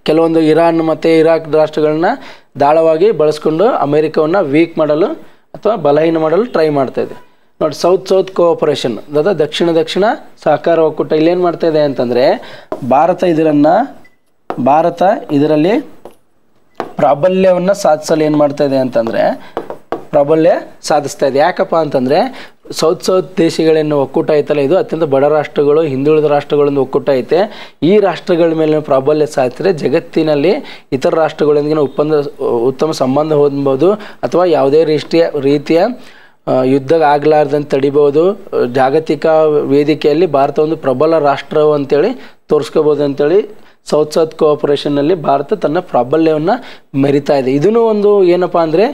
[SPEAKER 1] ಕೆಲವೊಂದು ಇರಾನ್ ಮತ್ತು ಇರಾಕ್ ರಾಷ್ಟ್ರಗಳನ್ನ ದಾಳವಾಗಿ ಬಳಸ್ಕೊಂಡು ಅಮೇರಿಕವನ್ನು ವೀಕ್ ಮಾಡಲು ಅಥವಾ ಬಲಹೀನ ಮಾಡಲು ಟ್ರೈ ಮಾಡ್ತಾಯಿದೆ. ನೋಡಿ, ಸೌತ್ ಕೋಆಪರೇಷನ್ ಅದಾದ ದಕ್ಷಿಣ ಸಹಕಾರ ಒಕ್ಕೂಟ ಇಲ್ಲೇನು ಮಾಡ್ತಾಯಿದೆ ಅಂತಂದರೆ, ಭಾರತ ಇದರಲ್ಲಿ ಪ್ರಾಬಲ್ಯವನ್ನು ಸಾಧಿಸಲು ಏನು ಮಾಡ್ತಾಯಿದೆ ಅಂತಂದರೆ ಪ್ರಾಬಲ್ಯ ಸಾಧಿಸ್ತಾ ಇದೆ. ಯಾಕಪ್ಪ ಅಂತಂದರೆ ಸೌತ್ ದೇಶಗಳೇನು ಒಕ್ಕೂಟ ಐತಲ್ಲ, ಇದು ಅತ್ಯಂತ ಬಡ ರಾಷ್ಟ್ರಗಳು, ಹಿಂದುಳಿದ ರಾಷ್ಟ್ರಗಳಿಂದ ಒಕ್ಕೂಟ ಐತೆ. ಈ ರಾಷ್ಟ್ರಗಳ ಮೇಲೆ ಪ್ರಾಬಲ್ಯ ಸಾಧಿಸಿದ್ರೆ ಜಗತ್ತಿನಲ್ಲಿ ಇತರ ರಾಷ್ಟ್ರಗಳೊಂದಿಗೆ ಉತ್ತಮ ಸಂಬಂಧ ಹೊಂದಬಹುದು ಅಥವಾ ಯಾವುದೇ ರೀತಿಯ ಯುದ್ಧ ಆಗಲಾರ್ದಂತೆ ತಡಿಬೋದು. ಜಾಗತಿಕ ವೇದಿಕೆಯಲ್ಲಿ ಭಾರತ ಒಂದು ಪ್ರಬಲ ರಾಷ್ಟ್ರ ಅಂತೇಳಿ ತೋರಿಸ್ಕೋಬೋದು ಅಂತೇಳಿ ಸೌತ್ ಕೋಆಪರೇಷನ್ನಲ್ಲಿ ಭಾರತ ತನ್ನ ಪ್ರಾಬಲ್ಯವನ್ನು ಮೆರಿತಾ ಇದೆ. ಇದೂ ಒಂದು ಏನಪ್ಪ ಅಂದರೆ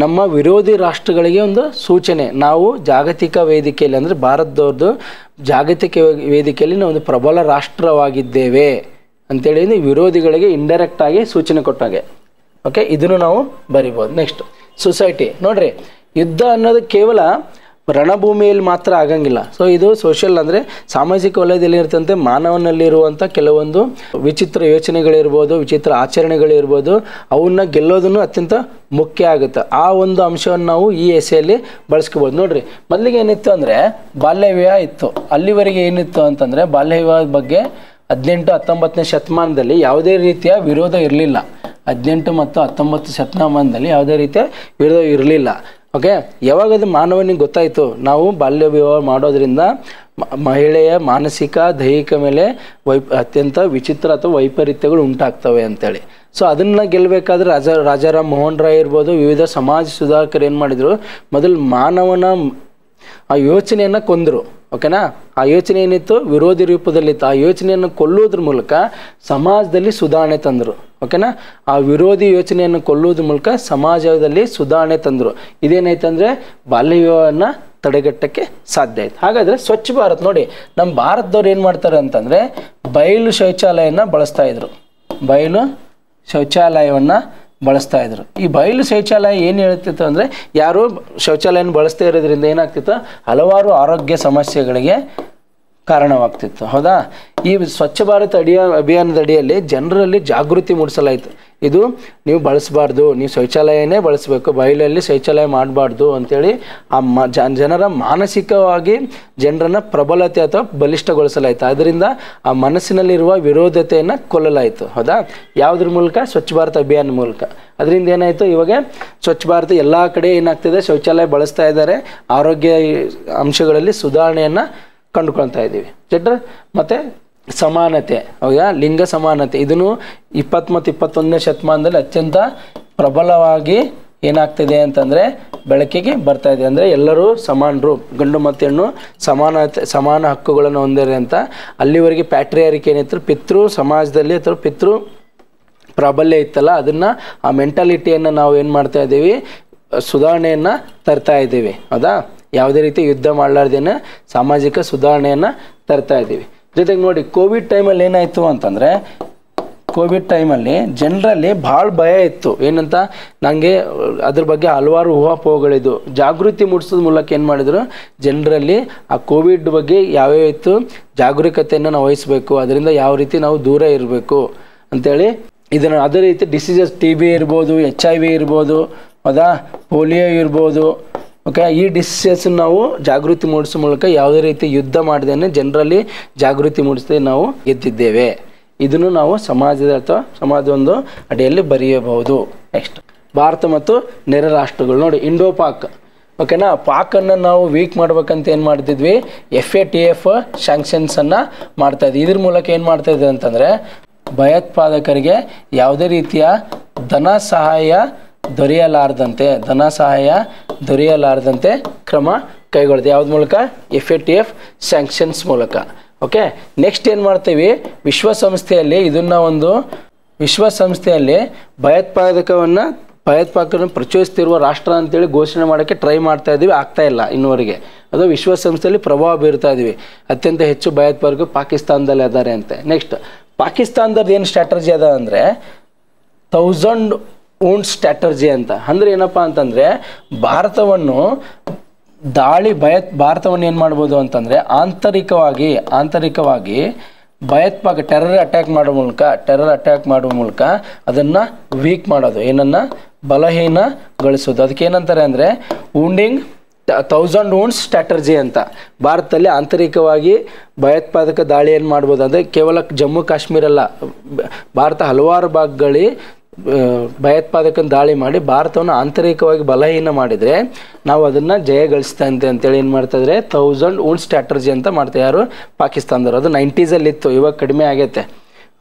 [SPEAKER 1] ನಮ್ಮ ವಿರೋಧಿ ರಾಷ್ಟ್ರಗಳಿಗೆ ಒಂದು ಸೂಚನೆ. ನಾವು ಜಾಗತಿಕ ವೇದಿಕೆಯಲ್ಲಿ ಅಂದರೆ ಭಾರತದವ್ರದ್ದು ಜಾಗತಿಕ ವೇದಿಕೆಯಲ್ಲಿ ನಾವು ಒಂದು ಪ್ರಬಲ ರಾಷ್ಟ್ರವಾಗಿದ್ದೇವೆ ಅಂತೇಳಿ ವಿರೋಧಿಗಳಿಗೆ ಇಂಡೈರೆಕ್ಟಾಗಿ ಸೂಚನೆ ಕೊಟ್ಟಾಗೆ. ಓಕೆ, ಇದನ್ನು ನಾವು ಬರಿಬೋದು. ನೆಕ್ಸ್ಟ್ ಸೊಸೈಟಿ ನೋಡ್ರಿ, ಯುದ್ಧ ಅನ್ನೋದು ಕೇವಲ ರಣಭೂಮಿಯಲ್ಲಿ ಮಾತ್ರ ಆಗಂಗಿಲ್ಲ. ಸೊ ಇದು ಸೋಷಿಯಲ್ ಅಂದರೆ ಸಾಮಾಜಿಕ ವಲಯದಲ್ಲಿ ಇರ್ತಂತೆ ಮಾನವನಲ್ಲಿರುವಂಥ ಕೆಲವೊಂದು ವಿಚಿತ್ರ ಯೋಚನೆಗಳಿರ್ಬೋದು, ವಿಚಿತ್ರ ಆಚರಣೆಗಳಿರ್ಬೋದು, ಅವನ್ನ ಗೆಲ್ಲೋದನ್ನು ಅತ್ಯಂತ ಮುಖ್ಯ ಆಗುತ್ತೆ. ಆ ಒಂದು ಅಂಶವನ್ನು ನಾವು ಈ ಎಸೆಯಲ್ಲಿ ಬಳಸ್ಕೋಬೋದು. ನೋಡ್ರಿ, ಮೊದಲಿಗೆ ಏನಿತ್ತು ಅಂದರೆ ಬಾಲ್ಯ ವಿವಾಹ ಇತ್ತು. ಅಲ್ಲಿವರೆಗೆ ಏನಿತ್ತು ಅಂತಂದರೆ ಬಾಲ್ಯ ವಿವಾಹದ ಬಗ್ಗೆ 18-19ನೇ ಶತಮಾನದಲ್ಲಿ ಯಾವುದೇ ರೀತಿಯ ವಿರೋಧ ಇರಲಿಲ್ಲ. 18 ಮತ್ತು 19 ಶತಮಾನದಲ್ಲಿ ಯಾವುದೇ ರೀತಿಯ ವಿರೋಧ ಇರಲಿಲ್ಲ. ಓಕೆ, ಯಾವಾಗದು ಮಾನವನಿಗೆ ಗೊತ್ತಾಯಿತು ನಾವು ಬಾಲ್ಯ ವಿವಾಹ ಮಾಡೋದ್ರಿಂದ ಮಹಿಳೆಯ ಮಾನಸಿಕ ದೈಹಿಕ ಮೇಲೆ ಅತ್ಯಂತ ವಿಚಿತ್ರ ಅಥವಾ ವೈಪರೀತ್ಯಗಳು ಉಂಟಾಗ್ತವೆ ಅಂತೇಳಿ. ಸೊ ಅದನ್ನು ಗೆಲ್ಲಬೇಕಾದ್ರೆ ರಾಜಾರಾಮ್ ಮೋಹನ್ ರಾಯ್ ಇರ್ಬೋದು, ವಿವಿಧ ಸಮಾಜ ಸುಧಾರಕರು ಏನು ಮಾಡಿದರು, ಮೊದಲು ಮಾನವನ ಆ ಯೋಚನೆಯನ್ನು ಕೊಂದರು. ಓಕೆನಾ, ಆ ಯೋಚನೆ ಏನಿತ್ತು ವಿರೋಧಿ ರೂಪದಲ್ಲಿತ್ತು. ಆ ಯೋಚನೆಯನ್ನು ಕೊಲ್ಲುವುದ್ರ ಮೂಲಕ ಸಮಾಜದಲ್ಲಿ ಸುಧಾರಣೆ ತಂದರು. ಓಕೆನಾ, ಆ ವಿರೋಧಿ ಯೋಚನೆಯನ್ನು ಕೊಲ್ಲುವುದ್ರ ಮೂಲಕ ಸಮಾಜದಲ್ಲಿ ಸುಧಾರಣೆ ತಂದರು. ಇದೇನಾಯ್ತಂದರೆ ಬಾಲ್ಯ ವಿವಾಹವನ್ನು ತಡೆಗಟ್ಟಕ್ಕೆ ಸಾಧ್ಯ ಆಯ್ತು. ಹಾಗಾದರೆ ಸ್ವಚ್ಛ ಭಾರತ್ ನೋಡಿ, ನಮ್ಮ ಭಾರತದವ್ರು ಏನು ಮಾಡ್ತಾರೆ ಅಂತಂದರೆ ಬಯಲು ಶೌಚಾಲಯನ ಬಳಸ್ತಾ ಇದ್ರು. ಬಯಲು ಶೌಚಾಲಯವನ್ನು ಬಳಸ್ತಾ ಇದ್ರು. ಈ ಬಯಲು ಶೌಚಾಲಯ ಏನು ಹೇಳ್ತಿತ್ತು ಅಂದರೆ, ಯಾರು ಶೌಚಾಲಯನ ಬಳಸ್ತಾ ಇರೋದ್ರಿಂದ ಏನಾಗ್ತಿತ್ತು, ಹಲವಾರು ಆರೋಗ್ಯ ಸಮಸ್ಯೆಗಳಿಗೆ ಕಾರಣವಾಗ್ತಿತ್ತು. ಹೌದಾ, ಈ ಸ್ವಚ್ಛ ಭಾರತ್ ಅಭಿಯಾನದ ಅಡಿಯಲ್ಲಿ ಜನರಲ್ಲಿ ಜಾಗೃತಿ ಮೂಡಿಸಲಾಯಿತು. ಇದು ನೀವು ಬಳಸಬಾರ್ದು, ನೀವು ಶೌಚಾಲಯನೇ ಬಳಸಬೇಕು, ಬಯಲಲ್ಲಿ ಶೌಚಾಲಯ ಮಾಡಬಾರ್ದು ಅಂತೇಳಿ ಆ ಜನರ ಮಾನಸಿಕವಾಗಿ ಜನರನ್ನು ಪ್ರಬಲತೆ ಅಥವಾ ಬಲಿಷ್ಠಗೊಳಿಸಲಾಯಿತು. ಅದರಿಂದ ಆ ಮನಸ್ಸಿನಲ್ಲಿರುವ ವಿರೋಧತೆಯನ್ನು ಕೊಲ್ಲಲಾಯಿತು. ಹೌದಾ, ಯಾವುದ್ರ ಮೂಲಕ, ಸ್ವಚ್ಛ ಭಾರತ್ ಅಭಿಯಾನ ಮೂಲಕ. ಅದರಿಂದ ಏನಾಯಿತು, ಇವಾಗ ಸ್ವಚ್ಛ ಭಾರತ ಎಲ್ಲ ಕಡೆ ಏನಾಗ್ತಿದೆ, ಶೌಚಾಲಯ ಬಳಸ್ತಾ ಇದ್ದಾರೆ. ಆರೋಗ್ಯ ಅಂಶಗಳಲ್ಲಿ ಸುಧಾರಣೆಯನ್ನು ಕಂಡುಕೊಳ್ತಾ ಇದ್ದೀವಿ. ಮತ್ತು ಸಮಾನತೆ, ಹೌದಾ, ಲಿಂಗ ಸಮಾನತೆ, ಇದನ್ನು 20 ಮತ್ತು 21ನೇ ಶತಮಾನದಲ್ಲಿ ಅತ್ಯಂತ ಪ್ರಬಲವಾಗಿ ಏನಾಗ್ತಿದೆ ಅಂತಂದರೆ ಬೆಳಕಿಗೆ ಬರ್ತಾ ಇದೆ. ಅಂದರೆ ಎಲ್ಲರೂ ಸಮಾನರು, ಗಂಡು ಮತ್ತು ಹೆಣ್ಣು ಸಮಾನ ಹಕ್ಕುಗಳನ್ನು ಹೊಂದಿದ್ದಾರೆ ಅಂತ. ಅಲ್ಲಿವರೆಗೆ ಪ್ಯಾಟ್ರಿಯಾರಿಕ್ ಏನಿತ್ತು, ಪಿತೃ ಸಮಾಜದಲ್ಲಿ ಅಥವಾ ಪಿತೃ ಪ್ರಾಬಲ್ಯ ಇತ್ತಲ್ಲ, ಅದನ್ನು ಆ ಮೆಂಟಾಲಿಟಿಯನ್ನು ನಾವು ಏನು ಮಾಡ್ತಾ ಇದ್ದೀವಿ, ಸುಧಾರಣೆಯನ್ನು ತರ್ತಾ ಇದ್ದೀವಿ. ಹೌದಾ, ಯಾವುದೇ ರೀತಿ ಯುದ್ಧ ಮಾಡಲಾರ್ದೇನೆ ಸಾಮಾಜಿಕ ಸುಧಾರಣೆಯನ್ನು ತರ್ತಾ ಇದ್ದೀವಿ. ಜೊತೆಗೆ ನೋಡಿ, ಕೋವಿಡ್ ಟೈಮಲ್ಲಿ ಏನಾಯಿತು ಅಂತಂದರೆ ಕೋವಿಡ್ ಟೈಮಲ್ಲಿ ಜನರಲ್ಲಿ ಭಾಳ ಭಯ ಇತ್ತು. ಏನಂತ, ನನಗೆ ಅದ್ರ ಬಗ್ಗೆ ಹಲವಾರು ಊಹಾಪೋಹಗಳಿದ್ದು. ಜಾಗೃತಿ ಮೂಡಿಸೋದ್ರ ಮೂಲಕ ಏನು ಮಾಡಿದ್ರು, ಜನರಲ್ಲಿ ಆ ಕೋವಿಡ್ ಬಗ್ಗೆ ಯಾವ್ಯಾವ ಇತ್ತು ಜಾಗರೂಕತೆಯನ್ನು ನಾವು ವಹಿಸಬೇಕು, ಅದರಿಂದ ಯಾವ ರೀತಿ ನಾವು ದೂರ ಇರಬೇಕು ಅಂಥೇಳಿ ಇದನ್ನು. ಅದೇ ರೀತಿ ಡಿಸೀಸಸ್ TB ಇರ್ಬೋದು, HIV ಇರ್ಬೋದು, ಹೌದಾ, ಪೋಲಿಯೋ ಇರ್ಬೋದು. ಓಕೆ, ಈ ಡಿಸೀಸಸ್ ನಾವು ಜಾಗೃತಿ ಮೂಡಿಸೋ ಮೂಲಕ ಯಾವುದೇ ರೀತಿ ಯುದ್ಧ ಮಾಡದೇನೆ ಜನರಲ್ಲಿ ಜಾಗೃತಿ ಮೂಡಿಸದೆ ನಾವು ಗೆದ್ದಿದ್ದೇವೆ. ಇದನ್ನು ನಾವು ಸಮಾಜದ ಅಥವಾ ಸಮಾಜದೊಂದು ಅಡಿಯಲ್ಲಿ ಬರೆಯಬಹುದು. ನೆಕ್ಸ್ಟ್, ಭಾರತ ಮತ್ತು ನೆರೆ ರಾಷ್ಟ್ರಗಳು. ನೋಡಿ, ಇಂಡೋ ಪಾಕ್. ಓಕೆನಾ, ಪಾಕನ್ನು ನಾವು ವೀಕ್ ಮಾಡ್ಬೇಕಂತ ಏನು ಮಾಡ್ತಿದ್ವಿ, FATF ಸ್ಯಾಂಕ್ಷನ್ಸನ್ನು ಮಾಡ್ತಾಯಿದ್ವಿ. ಇದ್ರ ಮೂಲಕ ಏನು ಮಾಡ್ತಾಯಿದ್ವಿ ಅಂತಂದರೆ, ಭಯೋತ್ಪಾದಕರಿಗೆ ಯಾವುದೇ ರೀತಿಯ ಧನ ಸಹಾಯ ದೊರೆಯಲಾರದಂತೆ ಕ್ರಮ ಕೈಗೊಳ್ಳುತ್ತೆ. ಯಾವ್ದು ಮೂಲಕ? FATF ಸ್ಯಾಂಕ್ಷನ್ಸ್ ಮೂಲಕ. ಓಕೆ, ನೆಕ್ಸ್ಟ್ ಏನು ಮಾಡ್ತೀವಿ, ವಿಶ್ವಸಂಸ್ಥೆಯಲ್ಲಿ ಭಯೋತ್ಪಾದಕರನ್ನು ಪ್ರಚೋದಿಸ್ತಿರುವ ರಾಷ್ಟ್ರ ಅಂತೇಳಿ ಘೋಷಣೆ ಮಾಡೋಕ್ಕೆ ಟ್ರೈ ಮಾಡ್ತಾ ಇದ್ದೀವಿ, ಆಗ್ತಾ ಇಲ್ಲ ಇನ್ನುವರೆಗೆ. ಅದು ವಿಶ್ವಸಂಸ್ಥೆಯಲ್ಲಿ ಪ್ರಭಾವ ಬೀರ್ತಾ ಇದ್ದೀವಿ. ಅತ್ಯಂತ ಹೆಚ್ಚು ಭಯೋತ್ಪಾದಕರು ಪಾಕಿಸ್ತಾನದಲ್ಲಿ ಅದಾರೆ ಅಂತೆ. ನೆಕ್ಸ್ಟ್, ಪಾಕಿಸ್ತಾನದ ಏನು ಸ್ಟ್ರಾಟಜಿ ಅದ ಅಂದರೆ 1000 wounds ಸ್ಟ್ರಾಟಜಿ ಅಂತ. ಅಂದರೆ ಏನಪ್ಪ ಅಂತಂದರೆ, ಭಾರತವನ್ನು ಏನು ಮಾಡ್ಬೋದು ಅಂತಂದರೆ, ಆಂತರಿಕವಾಗಿ ಟೆರರ್ ಅಟ್ಯಾಕ್ ಮಾಡುವ ಮೂಲಕ ಅದನ್ನು ವೀಕ್ ಮಾಡೋದು, ಏನನ್ನು ಬಲಹೀನಗೊಳಿಸೋದು. ಅದಕ್ಕೆ ಏನಂತಾರೆ ಅಂದರೆ wounding 1000 wounds ಸ್ಟ್ರಾಟಜಿ ಅಂತ. ಭಾರತದಲ್ಲಿ ಆಂತರಿಕವಾಗಿ ಭಯೋತ್ಪಾದಕ ದಾಳಿಯನ್ನು ಮಾಡ್ಬೋದು. ಅಂದರೆ ಕೇವಲ ಜಮ್ಮು ಕಾಶ್ಮೀರ ಅಲ್ಲ, ಭಾರತ ಹಲವಾರು ಭಾಗಗಳಲ್ಲಿ ಭಯೋತ್ಪಾದಕನ ದಾಳಿ ಮಾಡಿ ಭಾರತವನ್ನು ಆಂತರಿಕವಾಗಿ ಬಲಹೀನ ಮಾಡಿದರೆ ನಾವು ಅದನ್ನು ಜಯಗಳಿಸ್ತಂತೆ ಅಂತೇಳಿ ಏನು ಮಾಡ್ತಾಯಿದ್ರೆ 1000 wounds ಸ್ಟ್ರಾಟಜಿ ಅಂತ ಮಾಡ್ತಾರೆ. ಯಾರು? ಪಾಕಿಸ್ತಾನದವರು. ಅದು 90s ಇತ್ತು, ಇವಾಗ ಕಡಿಮೆ ಆಗೈತೆ.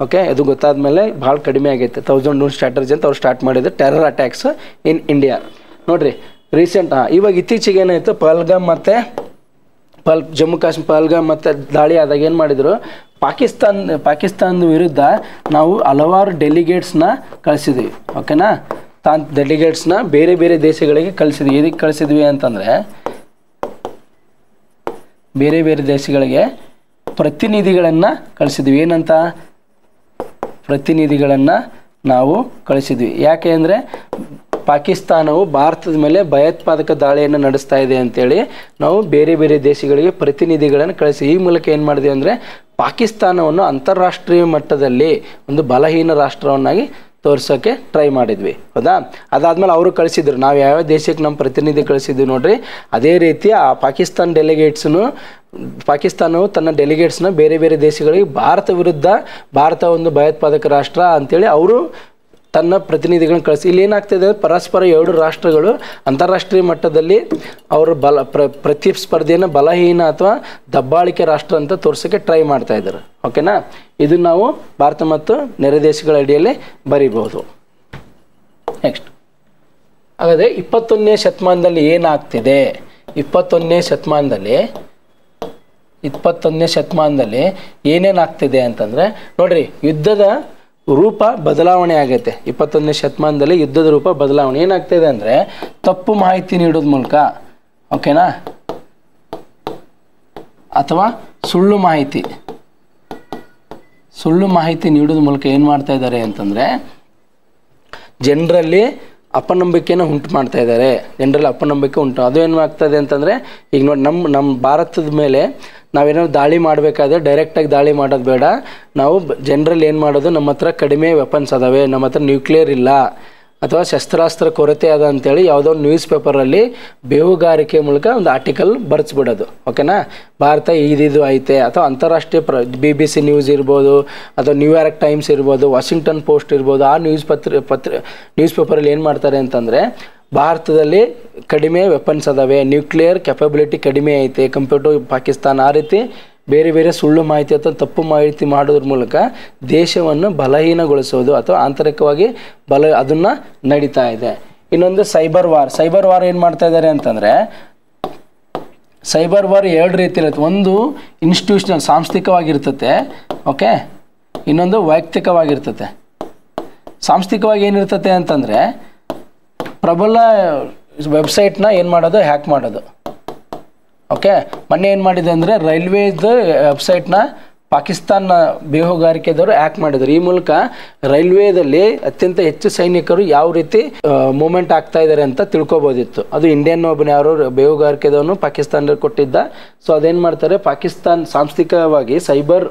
[SPEAKER 1] ಓಕೆ, ಅದು ಗೊತ್ತಾದ ಮೇಲೆ ಭಾಳ ಕಡಿಮೆ ಆಗೈತೆ. 1000 wounds ಸ್ಟ್ರಾಟಜಿ ಅಂತ ಅವ್ರು ಸ್ಟಾರ್ಟ್ ಮಾಡಿದ್ರು, ಟೆರರ್ ಅಟ್ಯಾಕ್ಸ್ ಇನ್ ಇಂಡಿಯಾ. ನೋಡಿರಿ, ರೀಸೆಂಟ್ ಇವಾಗ ಇತ್ತೀಚೆಗೆ ಏನಾಯಿತು, ಜಮ್ಮು ಕಾಶ್ಮೀರ ಪಹಲ್ಗಾಮ್ ಮತ್ತು ದಾಳಿ ಆದಾಗ ಏನು ಮಾಡಿದರು, ಪಾಕಿಸ್ತಾನದ ವಿರುದ್ಧ ನಾವು ಹಲವಾರು ಡೆಲಿಗೇಟ್ಸ್ನ ಕಳಿಸಿದ್ವಿ. ಓಕೆನಾ, ಡೆಲಿಗೇಟ್ಸ್ನ ಬೇರೆ ಬೇರೆ ದೇಶಗಳಿಗೆ ಕಳಿಸಿದ್ವಿ. ಇದಕ್ಕೆ ಕಳಿಸಿದ್ವಿ ಅಂತಂದರೆ, ಬೇರೆ ಬೇರೆ ದೇಶಗಳಿಗೆ ಪ್ರತಿನಿಧಿಗಳನ್ನು ಕಳಿಸಿದ್ವಿ. ಏನಂತ? ಪ್ರತಿನಿಧಿಗಳನ್ನು ನಾವು ಕಳಿಸಿದ್ವಿ. ಯಾಕೆ ಅಂದರೆ, ಪಾಕಿಸ್ತಾನವು ಭಾರತದ ಮೇಲೆ ಭಯೋತ್ಪಾದಕ ದಾಳಿಯನ್ನು ನಡೆಸ್ತಾ ಇದೆ ಅಂತೇಳಿ ನಾವು ಬೇರೆ ಬೇರೆ ದೇಶಗಳಿಗೆ ಪ್ರತಿನಿಧಿಗಳನ್ನು ಕಳಿಸಿ ಈ ಮೂಲಕ ಏನು ಮಾಡಿದ್ವಿ ಅಂದರೆ, ಪಾಕಿಸ್ತಾನವನ್ನು ಅಂತಾರಾಷ್ಟ್ರೀಯ ಮಟ್ಟದಲ್ಲಿ ಒಂದು ಬಲಹೀನ ರಾಷ್ಟ್ರವನ್ನಾಗಿ ತೋರ್ಸೋಕ್ಕೆ ಟ್ರೈ ಮಾಡಿದ್ವಿ. ಹೌದಾ? ಅದಾದಮೇಲೆ ಅವರು ಕಳಿಸಿದ್ರು, ನಾವು ಯಾವ ದೇಶಕ್ಕೆ ನಮ್ಮ ಪ್ರತಿನಿಧಿ ಕಳಿಸಿದ್ವಿ ನೋಡ್ರಿ. ಅದೇ ರೀತಿ ಆ ಪಾಕಿಸ್ತಾನವು ತನ್ನ ಡೆಲಿಗೇಟ್ಸ್ನ ಬೇರೆ ಬೇರೆ ದೇಶಗಳಿಗೆ ಭಾರತ ಒಂದು ಭಯೋತ್ಪಾದಕ ರಾಷ್ಟ್ರ ಅಂತೇಳಿ ಅವರು ತನ್ನ ಪ್ರತಿನಿಧಿಗಳನ್ನ ಕಳಿಸಿ. ಇಲ್ಲಿ ಏನಾಗ್ತಿದೆ, ಪರಸ್ಪರ 2 ರಾಷ್ಟ್ರಗಳು ಅಂತಾರಾಷ್ಟ್ರೀಯ ಮಟ್ಟದಲ್ಲಿ ಅವರು ಪ್ರತಿಸ್ಪರ್ಧೆಯನ್ನು ಬಲಹೀನ ಅಥವಾ ದಬ್ಬಾಳಿಕೆ ರಾಷ್ಟ್ರ ಅಂತ ತೋರ್ಸೋಕ್ಕೆ ಟ್ರೈ ಮಾಡ್ತಾ ಇದ್ದಾರೆ. ಓಕೆನಾ, ಇದು ನಾವು ಭಾರತ ಮತ್ತು ನೆರೆ ದೇಶಗಳ ಅಡಿಯಲ್ಲಿ ಬರೀಬಹುದು. ನೆಕ್ಸ್ಟ್, ಹಾಗಾದರೆ 21ನೇ ಶತಮಾನದಲ್ಲಿ ಏನಾಗ್ತಿದೆ, 21ನೇ ಶತಮಾನದಲ್ಲಿ ಏನೇನಾಗ್ತಿದೆ ಅಂತಂದರೆ, ನೋಡ್ರಿ, ಯುದ್ಧದ ರೂಪ ಬದಲಾವಣೆ ಆಗೈತೆ. 21ನೇ ಶತಮಾನದಲ್ಲಿ ಯುದ್ಧದ ರೂಪ ಬದಲಾವಣೆ ಏನಾಗ್ತಿದೆ ಅಂದರೆ, ತಪ್ಪು ಮಾಹಿತಿ ನೀಡೋದ್ರ ಮೂಲಕ, ಓಕೆನಾ, ಅಥವಾ ಸುಳ್ಳು ಮಾಹಿತಿ ನೀಡೋದ್ರ ಮೂಲಕ ಏನು ಮಾಡ್ತಾ ಇದ್ದಾರೆ ಅಂತಂದರೆ, ಜನರಲ್ಲಿ ಅಪನಂಬಿಕೆನ ಉಂಟು ಮಾಡ್ತಾ ಇದ್ದಾರೆ. ಅದು ಏನು ಆಗ್ತದೆ ಅಂತಂದರೆ, ಈಗ ನೋಡಿ, ನಮ್ಮ ಭಾರತದ ಮೇಲೆ ನಾವೇನಾದ್ರು ದಾಳಿ ಮಾಡಬೇಕಾದ್ರೆ ಡೈರೆಕ್ಟಾಗಿ ದಾಳಿ ಮಾಡೋದು ಬೇಡ. ನಾವು ಜನರಲ್ಲಿ ಏನು ಮಾಡೋದು, ನಮ್ಮ ಹತ್ರ ಕಡಿಮೆ ವೆಪನ್ಸ್ ಅದಾವೆ, ನಮ್ಮ ಹತ್ರ ನ್ಯೂಕ್ಲಿಯರ್ ಇಲ್ಲ ಅಥವಾ ಶಸ್ತ್ರಾಸ್ತ್ರ ಕೊರತೆ ಅದ ಅಂತೇಳಿ ಯಾವುದೋ ಒಂದು ನ್ಯೂಸ್ ಪೇಪರಲ್ಲಿ ಬೇಹುಗಾರಿಕೆ ಮೂಲಕ ಒಂದು ಆರ್ಟಿಕಲ್ ಬರೆಸ್ಬಿಡೋದು. ಓಕೆನಾ, ಭಾರತ ಇದು ಐತೆ, ಅಥವಾ ಅಂತಾರಾಷ್ಟ್ರೀಯ BBC ನ್ಯೂಸ್ ಇರ್ಬೋದು, ಅಥವಾ ನ್ಯೂಯಾರ್ಕ್ ಟೈಮ್ಸ್ ಇರ್ಬೋದು, ವಾಷಿಂಗ್ಟನ್ ಪೋಸ್ಟ್ ಇರ್ಬೋದು, ಆ ನ್ಯೂಸ್ ಪೇಪರಲ್ಲಿ ಏನು ಮಾಡ್ತಾರೆ ಅಂತಂದರೆ, ಭಾರತದಲ್ಲಿ ಕಡಿಮೆ ವೆಪನ್ಸ್ ಅದಾವೆ, ನ್ಯೂಕ್ಲಿಯರ್ ಕೆಪಬಿಲಿಟಿ ಕಡಿಮೆ ಐತೆ ಕಂಪೇರ್ ಟು ಪಾಕಿಸ್ತಾನ, ಆ ರೀತಿ ಬೇರೆ ಬೇರೆ ಸುಳ್ಳು ಮಾಹಿತಿ ಅಥವಾ ತಪ್ಪು ಮಾಹಿತಿ ಮಾಡೋದ್ರ ಮೂಲಕ ದೇಶವನ್ನು ಬಲಹೀನಗೊಳಿಸೋದು ಅಥವಾ ಆಂತರಿಕವಾಗಿ ಅದನ್ನು ನಡೀತಾ ಇದೆ. ಇನ್ನೊಂದು ಸೈಬರ್ ವಾರ್ ಏನು ಮಾಡ್ತಾ ಇದ್ದಾರೆ ಅಂತಂದರೆ, ಸೈಬರ್ ವಾರ್ 2 ರೀತಿ ಇರುತ್ತೆ. ಒಂದು ಇನ್ಸ್ಟಿಟ್ಯೂಷನಲ್ ಸಾಂಸ್ಥಿಕವಾಗಿರ್ತತೆ, ಓಕೆ, ಇನ್ನೊಂದು ವೈಯಕ್ತಿಕವಾಗಿರ್ತತೆ. ಸಾಂಸ್ಥಿಕವಾಗಿ ಏನಿರ್ತತೆ ಅಂತಂದರೆ, ಪ್ರಬಲ ವೆಬ್ಸೈಟ್ನ ಏನು ಮಾಡೋದು, ಹ್ಯಾಕ್ ಮಾಡೋದು. ಓಕೆ, ಮೊನ್ನೆ ಏನು ಮಾಡಿದೆ ಅಂದರೆ, ರೈಲ್ವೇದು ವೆಬ್ಸೈಟ್ನ ಪಾಕಿಸ್ತಾನ ಬೇಹುಗಾರಿಕೆದವರು ಆ್ಯಕ್ಟ್ ಮಾಡಿದರು. ಈ ಮೂಲಕ ರೈಲ್ವೇದಲ್ಲಿ ಅತ್ಯಂತ ಹೆಚ್ಚು ಸೈನಿಕರು ಯಾವ ರೀತಿ ಮೂವ್ಮೆಂಟ್ ಆಗ್ತಾ ಇದ್ದಾರೆ ಅಂತ ತಿಳ್ಕೊಬೋದಿತ್ತು. ಅದು ಇಂಡಿಯನ್ ಒಬ್ಬನ ಯಾರು ಬೇಹುಗಾರಿಕೆದವನು ಪಾಕಿಸ್ತಾನದಲ್ಲಿ ಕೊಟ್ಟಿದ್ದ. ಸೊ ಅದೇನು ಮಾಡ್ತಾರೆ, ಪಾಕಿಸ್ತಾನ ಸಾಂಸ್ಥಿಕವಾಗಿ ಸೈಬರ್